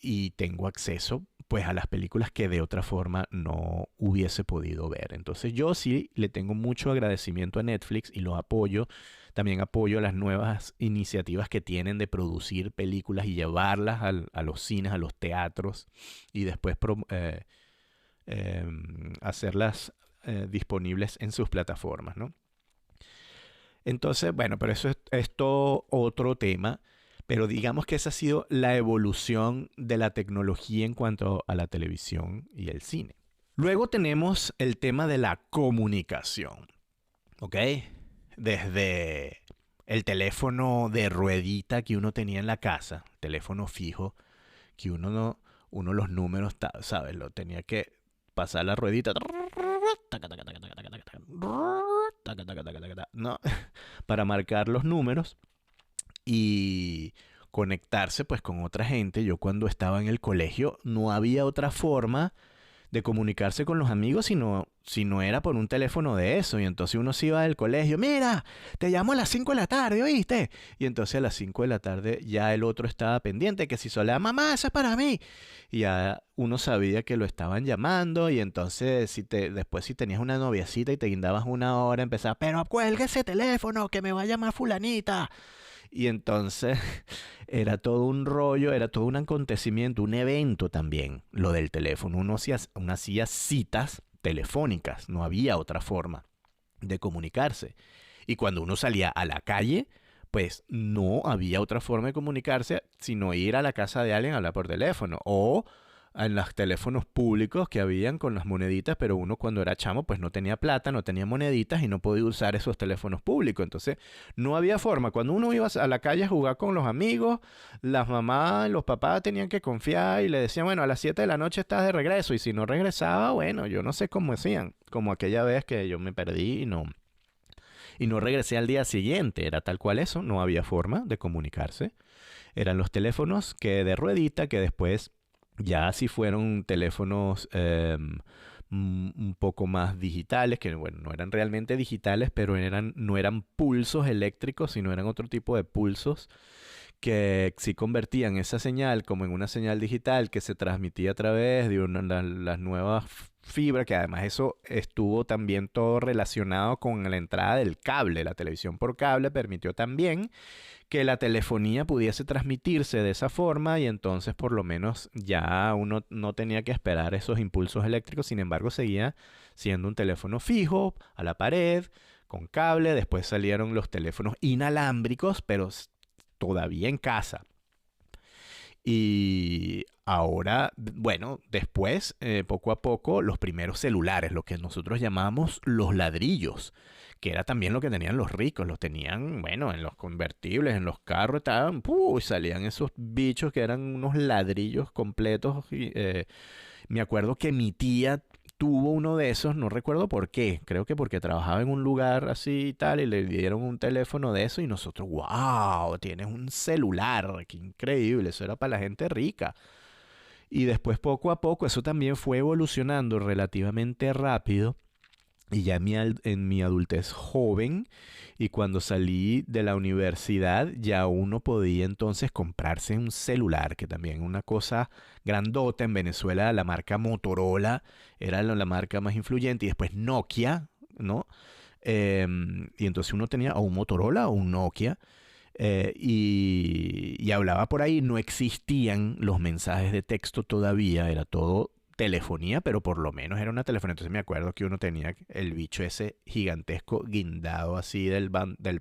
y tengo acceso pues a las películas que de otra forma no hubiese podido ver. Entonces yo sí le tengo mucho agradecimiento a Netflix y lo apoyo. También apoyo las nuevas iniciativas que tienen de producir películas y llevarlas a los cines, a los teatros y después eh, hacerlas disponibles en sus plataformas, ¿no? Entonces, bueno, pero eso es todo otro tema. Pero digamos que esa ha sido la evolución de la tecnología en cuanto a la televisión y el cine. Luego tenemos el tema de la comunicación, ¿ok? Desde el teléfono de ruedita que uno tenía en la casa, teléfono fijo, que uno los números, ¿sabes? Lo tenía que pasar la ruedita, ¿no? Para marcar los números y conectarse pues con otra gente. Yo cuando estaba en el colegio no había otra forma de comunicarse con los amigos si no era por un teléfono de eso. Y entonces uno se iba del colegio, mira, te llamo a las 5 de la tarde, ¿oíste? Y entonces a las 5 de la tarde ya el otro estaba pendiente, que si sola, mamá, eso es para mí. Y ya uno sabía que lo estaban llamando y entonces después si tenías una noviecita y te guindabas una hora, empezaba, pero cuelga ese teléfono que me va a llamar fulanita. Y entonces era todo un rollo, era todo un acontecimiento, un evento también, lo del teléfono. Uno hacía citas telefónicas, no había otra forma de comunicarse. Y cuando uno salía a la calle, pues no había otra forma de comunicarse sino ir a la casa de alguien a hablar por teléfono o en los teléfonos públicos que habían con las moneditas, pero uno cuando era chamo pues no tenía plata, no tenía moneditas y no podía usar esos teléfonos públicos. Entonces no había forma. Cuando uno iba a la calle a jugar con los amigos, las mamás, los papás tenían que confiar y le decían, bueno, a las 7 de la noche estás de regreso. Y si no regresaba, bueno, yo no sé cómo hacían. Como aquella vez que yo me perdí y no regresé al día siguiente. Era tal cual eso, no había forma de comunicarse. Eran los teléfonos que de ruedita que después ya sí fueron teléfonos un poco más digitales, que bueno, no eran realmente digitales, pero no eran pulsos eléctricos, sino eran otro tipo de pulsos que sí convertían esa señal como en una señal digital que se transmitía a través de las nuevas fibras, que además eso estuvo también todo relacionado con la entrada del cable. La televisión por cable permitió también que la telefonía pudiese transmitirse de esa forma y entonces por lo menos ya uno no tenía que esperar esos impulsos eléctricos, sin embargo seguía siendo un teléfono fijo, a la pared, con cable. Después salieron los teléfonos inalámbricos, pero todavía en casa. Y ahora, bueno, después, poco a poco, los primeros celulares, lo que nosotros llamamos los ladrillos, que era también lo que tenían los ricos, los tenían, bueno, en los convertibles, en los carros, estaban, salían esos bichos que eran unos ladrillos completos. Me acuerdo que mi tía tuvo uno de esos, no recuerdo por qué, creo que porque trabajaba en un lugar así y tal, y le dieron un teléfono de eso y nosotros, wow, tienes un celular, qué increíble, eso era para la gente rica. Y después poco a poco eso también fue evolucionando relativamente rápido. Y ya en mi adultez joven y cuando salí de la universidad ya uno podía entonces comprarse un celular, que también una cosa grandota en Venezuela, la marca Motorola era la marca más influyente y después Nokia, ¿no? Y entonces uno tenía o un Motorola o un Nokia y hablaba por ahí, no existían los mensajes de texto todavía, era todo telefonía, pero por lo menos era una telefonía. Entonces me acuerdo que uno tenía el bicho ese gigantesco guindado así del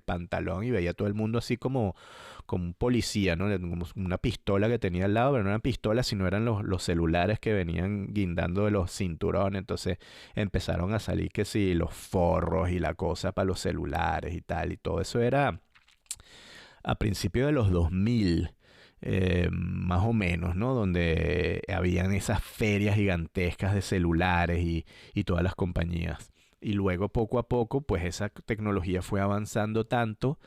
pantalón y veía a todo el mundo así como un policía, ¿no? Como una pistola que tenía al lado, pero no eran pistolas, sino eran los celulares que venían guindando de los cinturones. Entonces empezaron a salir que sí, los forros y la cosa para los celulares y tal, y todo eso era a principios de los 2000, más o menos, ¿no? Donde habían esas ferias gigantescas de celulares y todas las compañías. Y luego poco a poco, pues esa tecnología fue avanzando tanto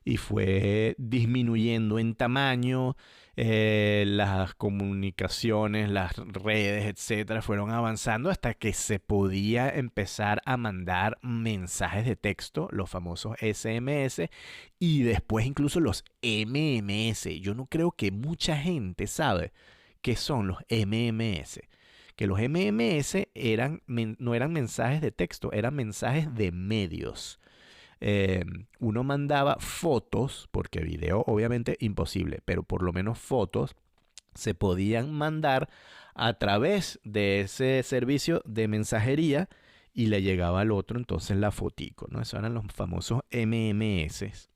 y fue disminuyendo en tamaño. Las comunicaciones, las redes, etcétera, fueron avanzando hasta que se podía empezar a mandar mensajes de texto, los famosos SMS, y después incluso los MMS. Yo no creo que mucha gente sabe qué son los MMS. Que los MMS no eran mensajes de texto, eran mensajes de medios. Uno mandaba fotos, porque video obviamente imposible, pero por lo menos fotos se podían mandar a través de ese servicio de mensajería y le llegaba al otro entonces la fotico, ¿no? Esos eran los famosos MMS.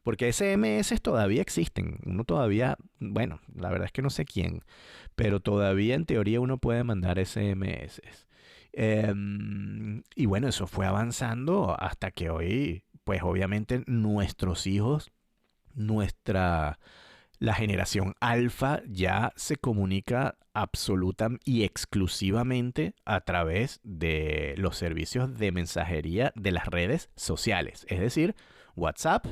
Porque SMS todavía existen. Uno todavía, bueno, la verdad es que no sé quién, pero todavía en teoría uno puede mandar SMS. Y bueno, eso fue avanzando hasta que hoy, pues obviamente nuestros hijos, la generación alfa ya se comunica absoluta y exclusivamente a través de los servicios de mensajería de las redes sociales. Es decir, WhatsApp,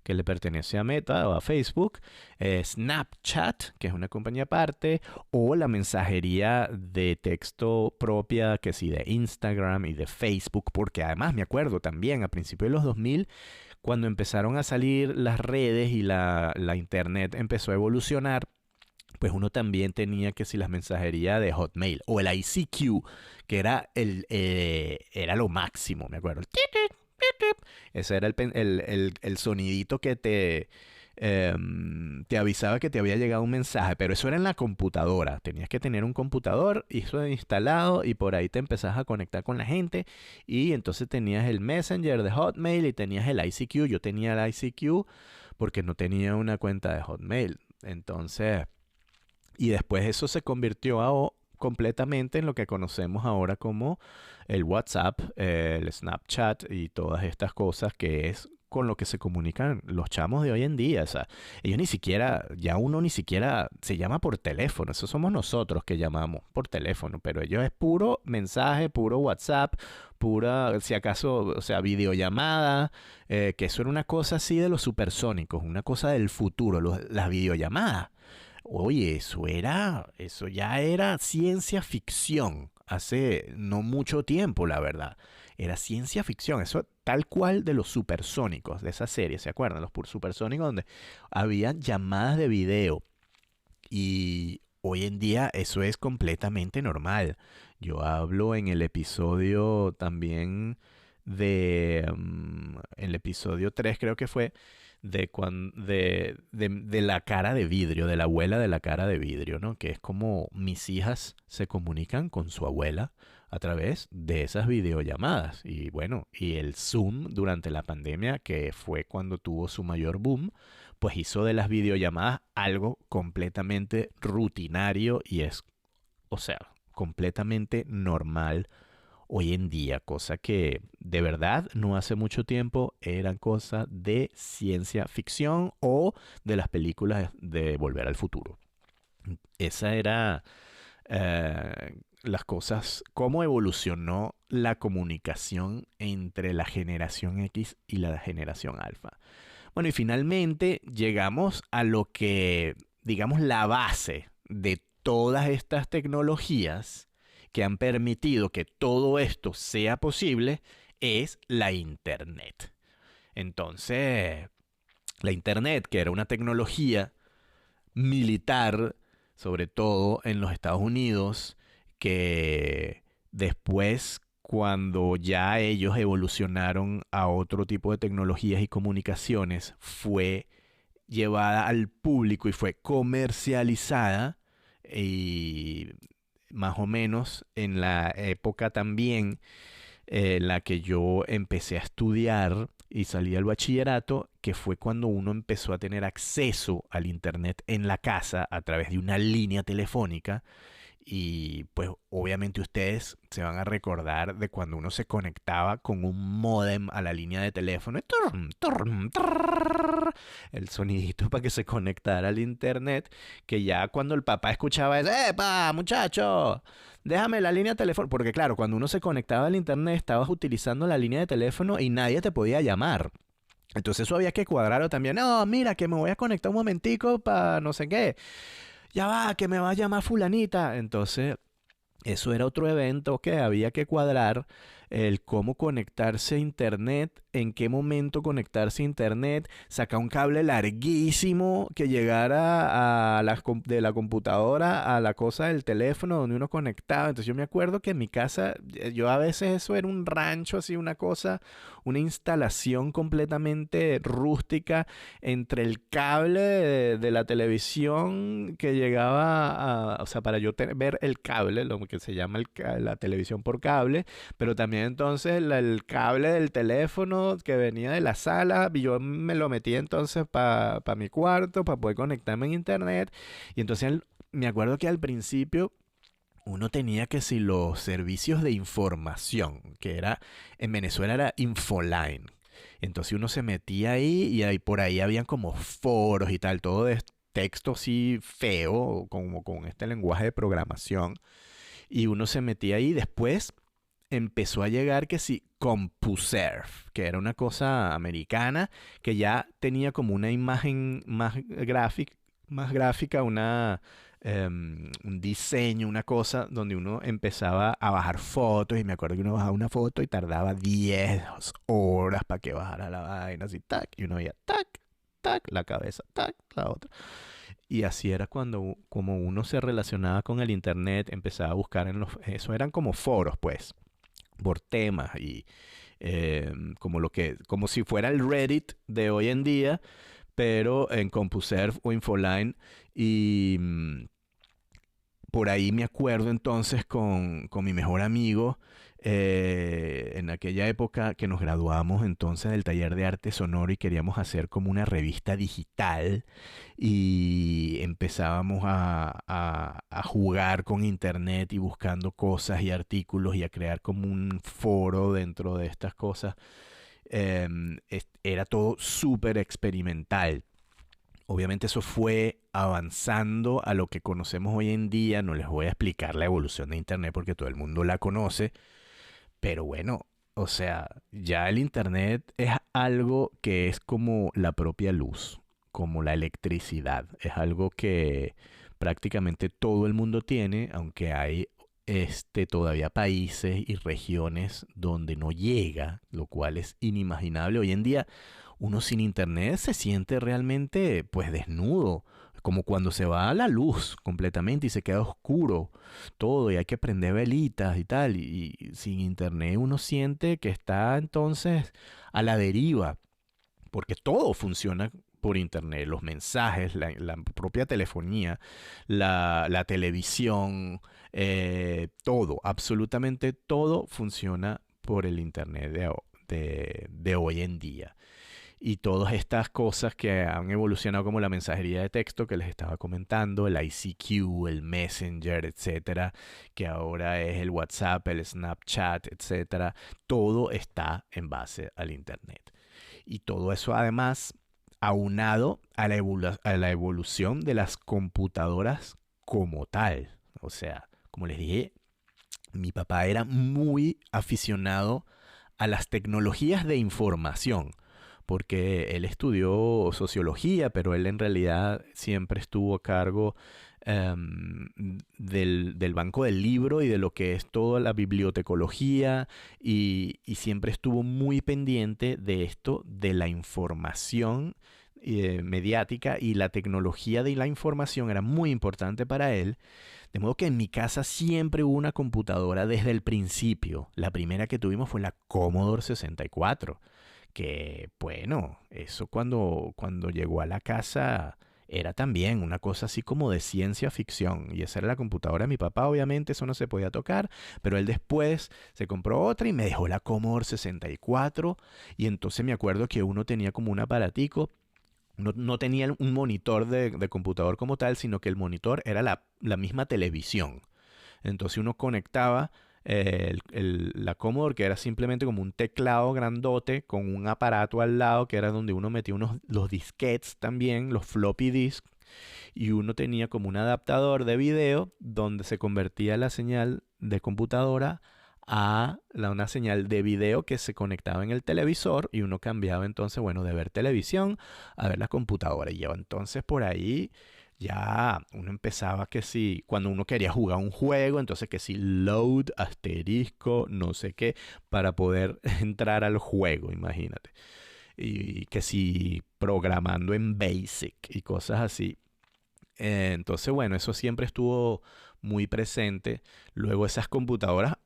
que le pertenece a Meta o a Facebook, Snapchat, que es una compañía aparte, o la mensajería de texto propia, que sí, de Instagram y de Facebook, porque además me acuerdo también a principios de los 2000, cuando empezaron a salir las redes y la internet empezó a evolucionar, pues uno también tenía que si las mensajerías de Hotmail o el ICQ, que era era lo máximo, me acuerdo. Ese era el sonidito que te avisaba que te había llegado un mensaje, pero eso era en la computadora. Tenías que tener un computador y eso instalado y por ahí te empezabas a conectar con la gente y entonces tenías el Messenger de Hotmail y tenías el ICQ. Yo tenía el ICQ porque no tenía una cuenta de Hotmail. Entonces, y después eso se convirtió completamente en lo que conocemos ahora como el WhatsApp, el Snapchat y todas estas cosas que es con lo que se comunican los chamos de hoy en día. O sea, ellos ni siquiera, ya uno ni siquiera se llama por teléfono. Eso somos nosotros que llamamos por teléfono. Pero ellos es puro mensaje, puro WhatsApp, pura, si acaso, o sea, videollamada. Que eso era una cosa así de los supersónicos, una cosa del futuro, las videollamadas. Oye, eso ya era ciencia ficción hace no mucho tiempo, la verdad. Era ciencia ficción, eso tal cual de los supersónicos, de esa serie, ¿se acuerdan? Los supersónicos donde había llamadas de video y hoy en día eso es completamente normal. Yo hablo en el episodio también el episodio 3 creo que fue, de la cara de vidrio, de la abuela de la cara de vidrio, ¿no? Que es como mis hijas se comunican con su abuela a través de esas videollamadas. Y bueno, y el Zoom durante la pandemia, que fue cuando tuvo su mayor boom, pues hizo de las videollamadas algo completamente rutinario y es, o sea, completamente normal hoy en día, cosa que de verdad no hace mucho tiempo eran cosas de ciencia ficción o de las películas de Volver al Futuro. Esa era las cosas, cómo evolucionó la comunicación entre la generación X y la generación alfa. Bueno, y finalmente llegamos a lo que, digamos, la base de todas estas tecnologías que han permitido que todo esto sea posible es la Internet. Entonces, la Internet, que era una tecnología militar, sobre todo en los Estados Unidos, que después, cuando ya ellos evolucionaron a otro tipo de tecnologías y comunicaciones, fue llevada al público y fue comercializada y más o menos en la época también en la que yo empecé a estudiar y salí al bachillerato, que fue cuando uno empezó a tener acceso al internet en la casa a través de una línea telefónica. Y pues obviamente ustedes se van a recordar de cuando uno se conectaba con un módem a la línea de teléfono. El sonidito para que se conectara al internet. Que ya cuando el papá escuchaba eso, ¡epa, muchacho! Déjame la línea de teléfono. Porque claro, cuando uno se conectaba al internet estabas utilizando la línea de teléfono y nadie te podía llamar. Entonces eso había que cuadrarlo también. No, mira, que me voy a conectar un momentico para no sé qué. Ya va, que me va a llamar fulanita. Entonces, eso era otro evento que había que cuadrar, el cómo conectarse a internet, en qué momento conectarse a internet, sacar un cable larguísimo que llegara de la computadora a la cosa del teléfono donde uno conectaba. Entonces yo me acuerdo que en mi casa, yo a veces eso era un rancho, así una cosa, una instalación completamente rústica entre el cable de la televisión que llegaba o sea, para yo ver el cable, lo que se llama la televisión por cable, pero también entonces el cable del teléfono que venía de la sala, yo me lo metí entonces para mi cuarto, para poder conectarme en internet. Y entonces me acuerdo que al principio uno tenía que si los servicios de información, que era en Venezuela era Infoline. Entonces uno se metía ahí y ahí por ahí habían como foros y tal, todo de texto así feo, como con este lenguaje de programación. Y uno se metía ahí después. empezó a llegar que sí, CompuServe, que era una cosa americana que ya tenía como una imagen más gráfica, un diseño, una cosa donde uno empezaba a bajar fotos y me acuerdo que uno bajaba una foto y tardaba 10 horas para que bajara la vaina, así, tac, y uno veía, tac, tac, la cabeza, tac, la otra. Y así era cuando como uno se relacionaba con el internet, empezaba a buscar eso eran como foros, pues, por temas y como si fuera el Reddit de hoy en día, pero en CompuServe o Infoline. Y por ahí me acuerdo entonces con mi mejor amigo, en aquella época que nos graduamos entonces del taller de arte sonoro y queríamos hacer como una revista digital y empezábamos a jugar con internet y buscando cosas y artículos y a crear como un foro dentro de estas cosas. Era todo súper experimental. Obviamente eso fue avanzando a lo que conocemos hoy en día. No les voy a explicar la evolución de Internet porque todo el mundo la conoce. Pero bueno, o sea, ya el Internet es algo que es como la propia luz, como la electricidad. Es algo que prácticamente todo el mundo tiene, aunque hay todavía países y regiones donde no llega, lo cual es inimaginable. Hoy en día uno sin internet se siente realmente pues desnudo, como cuando se va a la luz completamente y se queda oscuro todo y hay que prender velitas y tal. Y sin internet uno siente que está entonces a la deriva, porque todo funciona por internet, los mensajes, la propia telefonía, la televisión, todo, absolutamente todo funciona por el internet de hoy en día. Y todas estas cosas que han evolucionado como la mensajería de texto que les estaba comentando, el ICQ, el Messenger, etcétera, que ahora es el WhatsApp, el Snapchat, etcétera, todo está en base al internet. Y todo eso además aunado a a la evolución de las computadoras como tal. O sea, como les dije, mi papá era muy aficionado a las tecnologías de información, porque él estudió sociología, pero él en realidad siempre estuvo a cargo del banco del libro y de lo que es toda la bibliotecología y siempre estuvo muy pendiente de esto, de la información mediática y la tecnología de la información era muy importante para él. De modo que en mi casa siempre hubo una computadora desde el principio. La primera que tuvimos fue la Commodore 64, que bueno, eso cuando llegó a la casa era también una cosa así como de ciencia ficción. Y esa era la computadora de mi papá, obviamente eso no se podía tocar, pero él después se compró otra y me dejó la Commodore 64. Y entonces me acuerdo que uno tenía como un aparatico. No tenía un monitor de computador como tal, sino que el monitor era la misma televisión. Entonces uno conectaba la Commodore, que era simplemente como un teclado grandote con un aparato al lado, que era donde uno metía los disquetes también, los floppy disks, y uno tenía como un adaptador de video donde se convertía la señal de computadora a una señal de video que se conectaba en el televisor y uno cambiaba entonces, bueno, de ver televisión a ver la computadora. Y yo entonces por ahí ya uno empezaba que si, cuando uno quería jugar un juego, entonces que si load, asterisco, no sé qué, para poder entrar al juego, imagínate. Y que si programando en Basic y cosas así. Entonces, bueno, eso siempre estuvo muy presente. Luego esas computadoras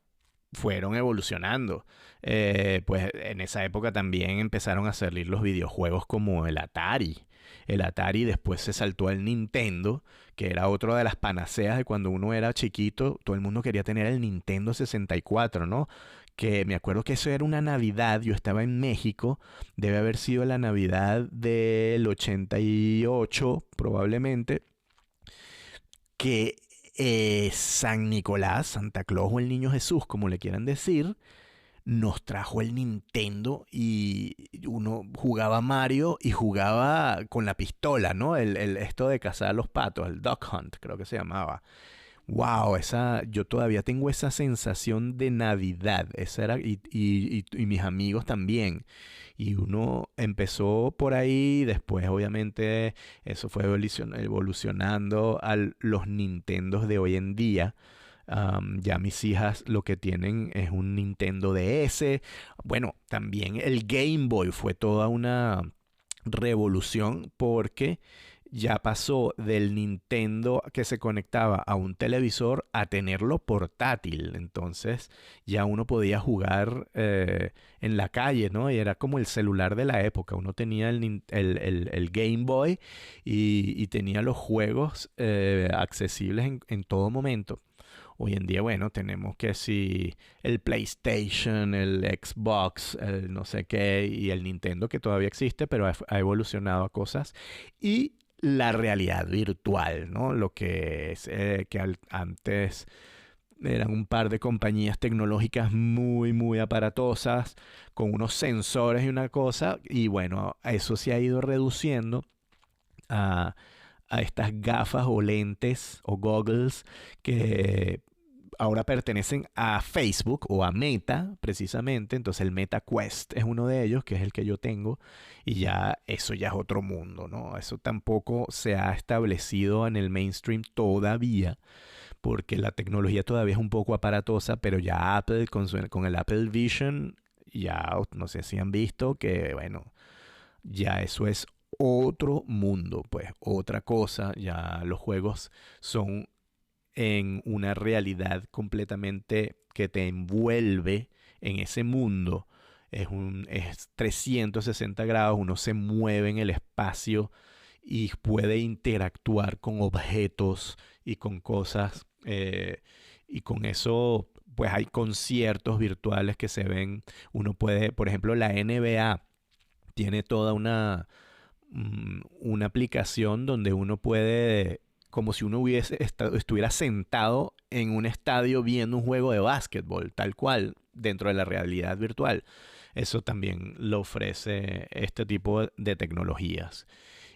fueron evolucionando. Pues en esa época también empezaron a salir los videojuegos como el Atari. El Atari después se saltó al Nintendo, que era otra de las panaceas de cuando uno era chiquito. Todo el mundo quería tener el Nintendo 64, ¿no? Que me acuerdo que eso era una Navidad. Yo estaba en México. Debe haber sido la Navidad del 88, probablemente. Que San Nicolás, Santa Claus o el Niño Jesús, como le quieran decir, nos trajo el Nintendo y uno jugaba Mario y jugaba con la pistola, ¿no? Esto de cazar a los patos, el Duck Hunt, creo que se llamaba. Wow, yo todavía tengo esa sensación de Navidad. Esa era, y mis amigos también. Y uno empezó por ahí, después obviamente eso fue evolucionando a los Nintendos de hoy en día. Ya mis hijas lo que tienen es un Nintendo DS. Bueno, también el Game Boy fue toda una revolución porque ya pasó del Nintendo que se conectaba a un televisor a tenerlo portátil. Entonces ya uno podía jugar en la calle, ¿no? Y era como el celular de la época. Uno tenía el Game Boy y tenía los juegos accesibles en todo momento. Hoy en día, bueno, tenemos que si el PlayStation, el Xbox, el no sé qué, y el Nintendo que todavía existe, pero ha evolucionado a cosas. Y la realidad virtual, ¿no? Lo que es antes eran un par de compañías tecnológicas muy, muy aparatosas, con unos sensores y una cosa, y bueno, eso se ha ido reduciendo a, a estas gafas o lentes o goggles que ahora pertenecen a Facebook o a Meta, precisamente. Entonces el Meta Quest es uno de ellos, que es el que yo tengo. Y ya eso ya es otro mundo, ¿no? Eso tampoco se ha establecido en el mainstream todavía, porque la tecnología todavía es un poco aparatosa, pero ya Apple con el Apple Vision, ya no sé si han visto que, bueno, ya eso es otro mundo, pues otra cosa. Ya los juegos son en una realidad completamente que te envuelve en ese mundo. Es 360 grados, uno se mueve en el espacio y puede interactuar con objetos y con cosas. Y con eso, pues hay conciertos virtuales que se ven. Uno puede, por ejemplo, la NBA tiene toda una aplicación donde uno puede, como si uno estuviera sentado en un estadio viendo un juego de básquetbol, tal cual, dentro de la realidad virtual. Eso también lo ofrece este tipo de tecnologías.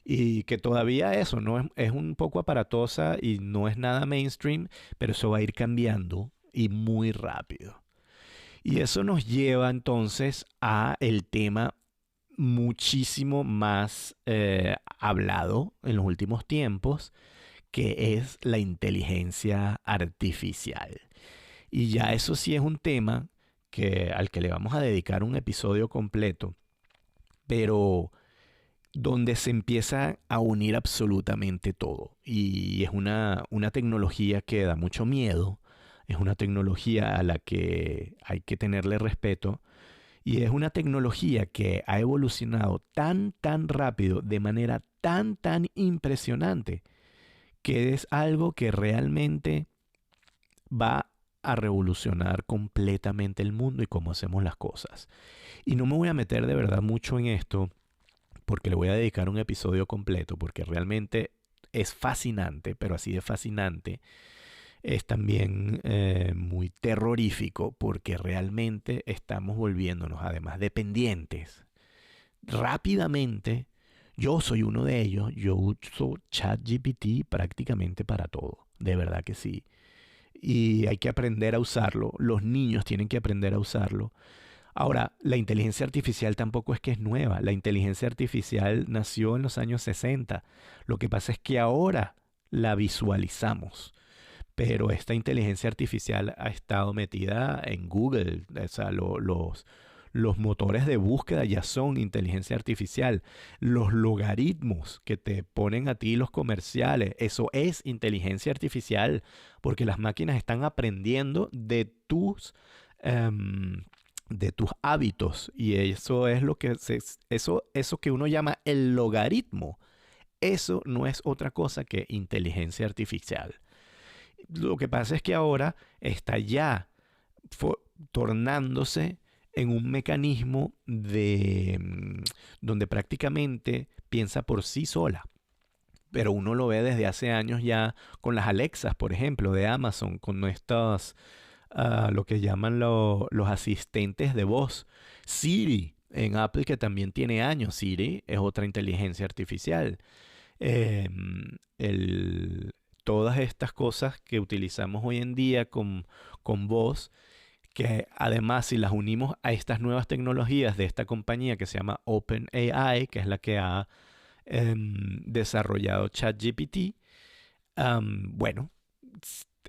Y que todavía eso no es un poco aparatosa y no es nada mainstream, pero eso va a ir cambiando y muy rápido. Y eso nos lleva entonces a el tema muchísimo más hablado en los últimos tiempos, que es la inteligencia artificial. Y ya eso sí es un tema al que le vamos a dedicar un episodio completo, pero donde se empieza a unir absolutamente todo. Y es una tecnología que da mucho miedo, es una tecnología a la que hay que tenerle respeto, y es una tecnología que ha evolucionado tan rápido, de manera tan impresionante, que es algo que realmente va a revolucionar completamente el mundo y cómo hacemos las cosas. Y no me voy a meter de verdad mucho en esto, porque le voy a dedicar un episodio completo, porque realmente es fascinante, pero así de fascinante es también muy terrorífico, porque realmente estamos volviéndonos además dependientes rápidamente. Yo soy uno de ellos. Yo uso ChatGPT prácticamente para todo. De verdad que sí. Y hay que aprender a usarlo. Los niños tienen que aprender a usarlo. Ahora, la inteligencia artificial tampoco es que es nueva. La inteligencia artificial nació en los años 60. Lo que pasa es que ahora la visualizamos. Pero esta inteligencia artificial ha estado metida en Google. O sea, los motores de búsqueda ya son inteligencia artificial. Los logaritmos que te ponen a ti los comerciales, eso es inteligencia artificial, porque las máquinas están aprendiendo de tus hábitos. Y eso es lo que eso que uno llama el logaritmo. Eso no es otra cosa que inteligencia artificial. Lo que pasa es que ahora está ya tornándose en un mecanismo donde prácticamente piensa por sí sola. Pero uno lo ve desde hace años ya con las Alexas, por ejemplo, de Amazon, con estos, lo que llaman los asistentes de voz. Siri en Apple, que también tiene años. Siri es otra inteligencia artificial. Eh, el todas estas cosas que utilizamos hoy en día con voz, que además si las unimos a estas nuevas tecnologías de esta compañía que se llama OpenAI, que es la que ha desarrollado ChatGPT, bueno,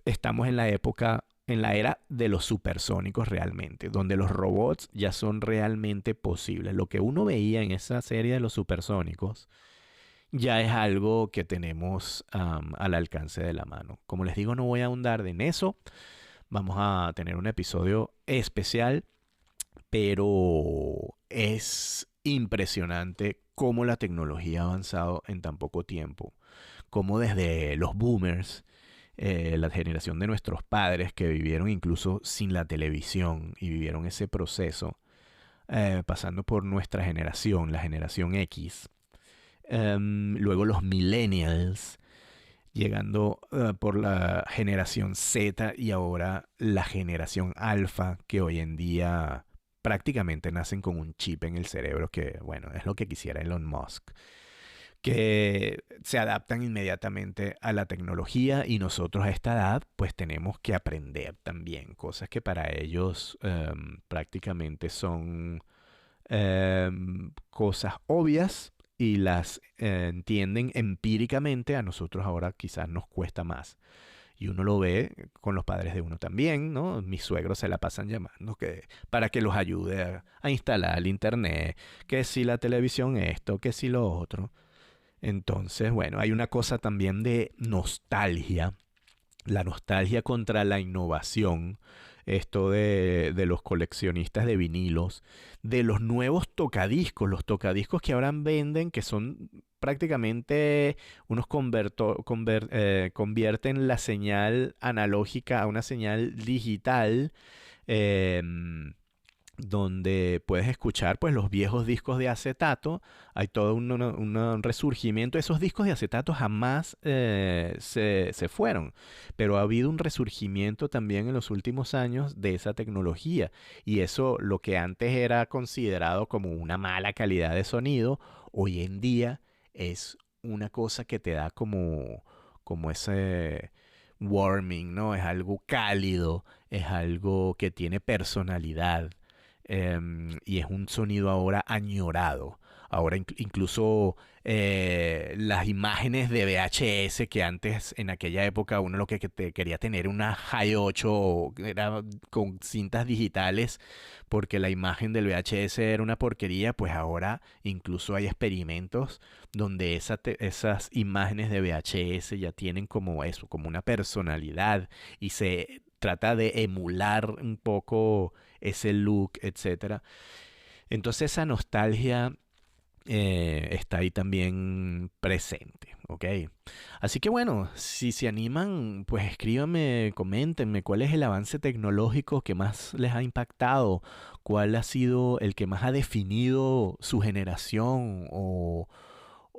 estamos en la época, en la era de los supersónicos realmente, donde los robots ya son realmente posibles. Lo que uno veía en esa serie de los supersónicos ya es algo que tenemos al alcance de la mano. Como les digo, no voy a ahondar en eso. Vamos a tener un episodio especial, pero es impresionante cómo la tecnología ha avanzado en tan poco tiempo. Cómo desde los boomers, la generación de nuestros padres que vivieron incluso sin la televisión y vivieron ese proceso, pasando por nuestra generación, la generación X, luego los millennials, llegando por la generación Z y ahora la generación alfa, que hoy en día prácticamente nacen con un chip en el cerebro, que bueno, es lo que quisiera Elon Musk, que se adaptan inmediatamente a la tecnología y nosotros a esta edad pues tenemos que aprender también cosas que para ellos prácticamente son cosas obvias y las entienden empíricamente. A nosotros ahora quizás nos cuesta más. Y uno lo ve con los padres de uno también, ¿no? Mis suegros se la pasan llamando para que los ayude a instalar el internet, que si la televisión esto, que si lo otro. Entonces, bueno, hay una cosa también de nostalgia, la nostalgia contra la innovación, esto de los coleccionistas de vinilos, de los nuevos tocadiscos, los tocadiscos que ahora venden, que son prácticamente convierten la señal analógica a una señal digital, em, donde puedes escuchar pues los viejos discos de acetato. Hay todo un resurgimiento. Esos discos de acetato jamás se fueron, pero ha habido un resurgimiento también en los últimos años de esa tecnología, y eso, lo que antes era considerado como una mala calidad de sonido, hoy en día es una cosa que te da como ese warming, ¿no? Es algo cálido, es algo que tiene personalidad, y es un sonido ahora añorado. Ahora incluso las imágenes de VHS, que antes en aquella época uno lo que quería tener una High 8 era con cintas digitales porque la imagen del VHS era una porquería, pues ahora incluso hay experimentos donde esas imágenes de VHS ya tienen como eso, como una personalidad, y se trata de emular un poco ese look, etcétera. Entonces esa nostalgia está ahí también presente, ¿ok? Así que bueno, si se animan, pues escríbanme, coméntenme cuál es el avance tecnológico que más les ha impactado, cuál ha sido el que más ha definido su generación, o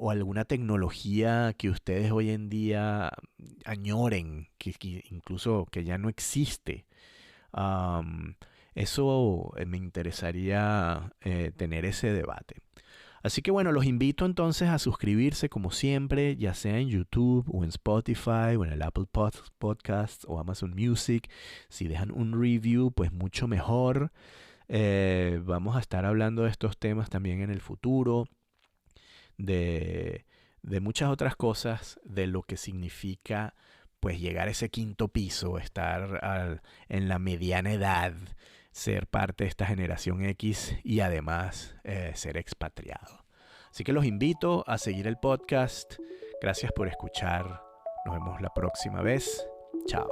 alguna tecnología que ustedes hoy en día añoren, que incluso que ya no existe. Am, Eso me interesaría tener ese debate. Así que bueno, los invito entonces a suscribirse como siempre, ya sea en YouTube o en Spotify o en el Apple Podcasts o Amazon Music. Si dejan un review, pues mucho mejor. Vamos a estar hablando de estos temas también en el futuro, de, de muchas otras cosas, de lo que significa pues llegar a ese quinto piso, estar en la mediana edad, ser parte de esta generación X y además ser expatriado. Así que los invito a seguir el podcast. Gracias por escuchar. Nos vemos la próxima vez. Chao.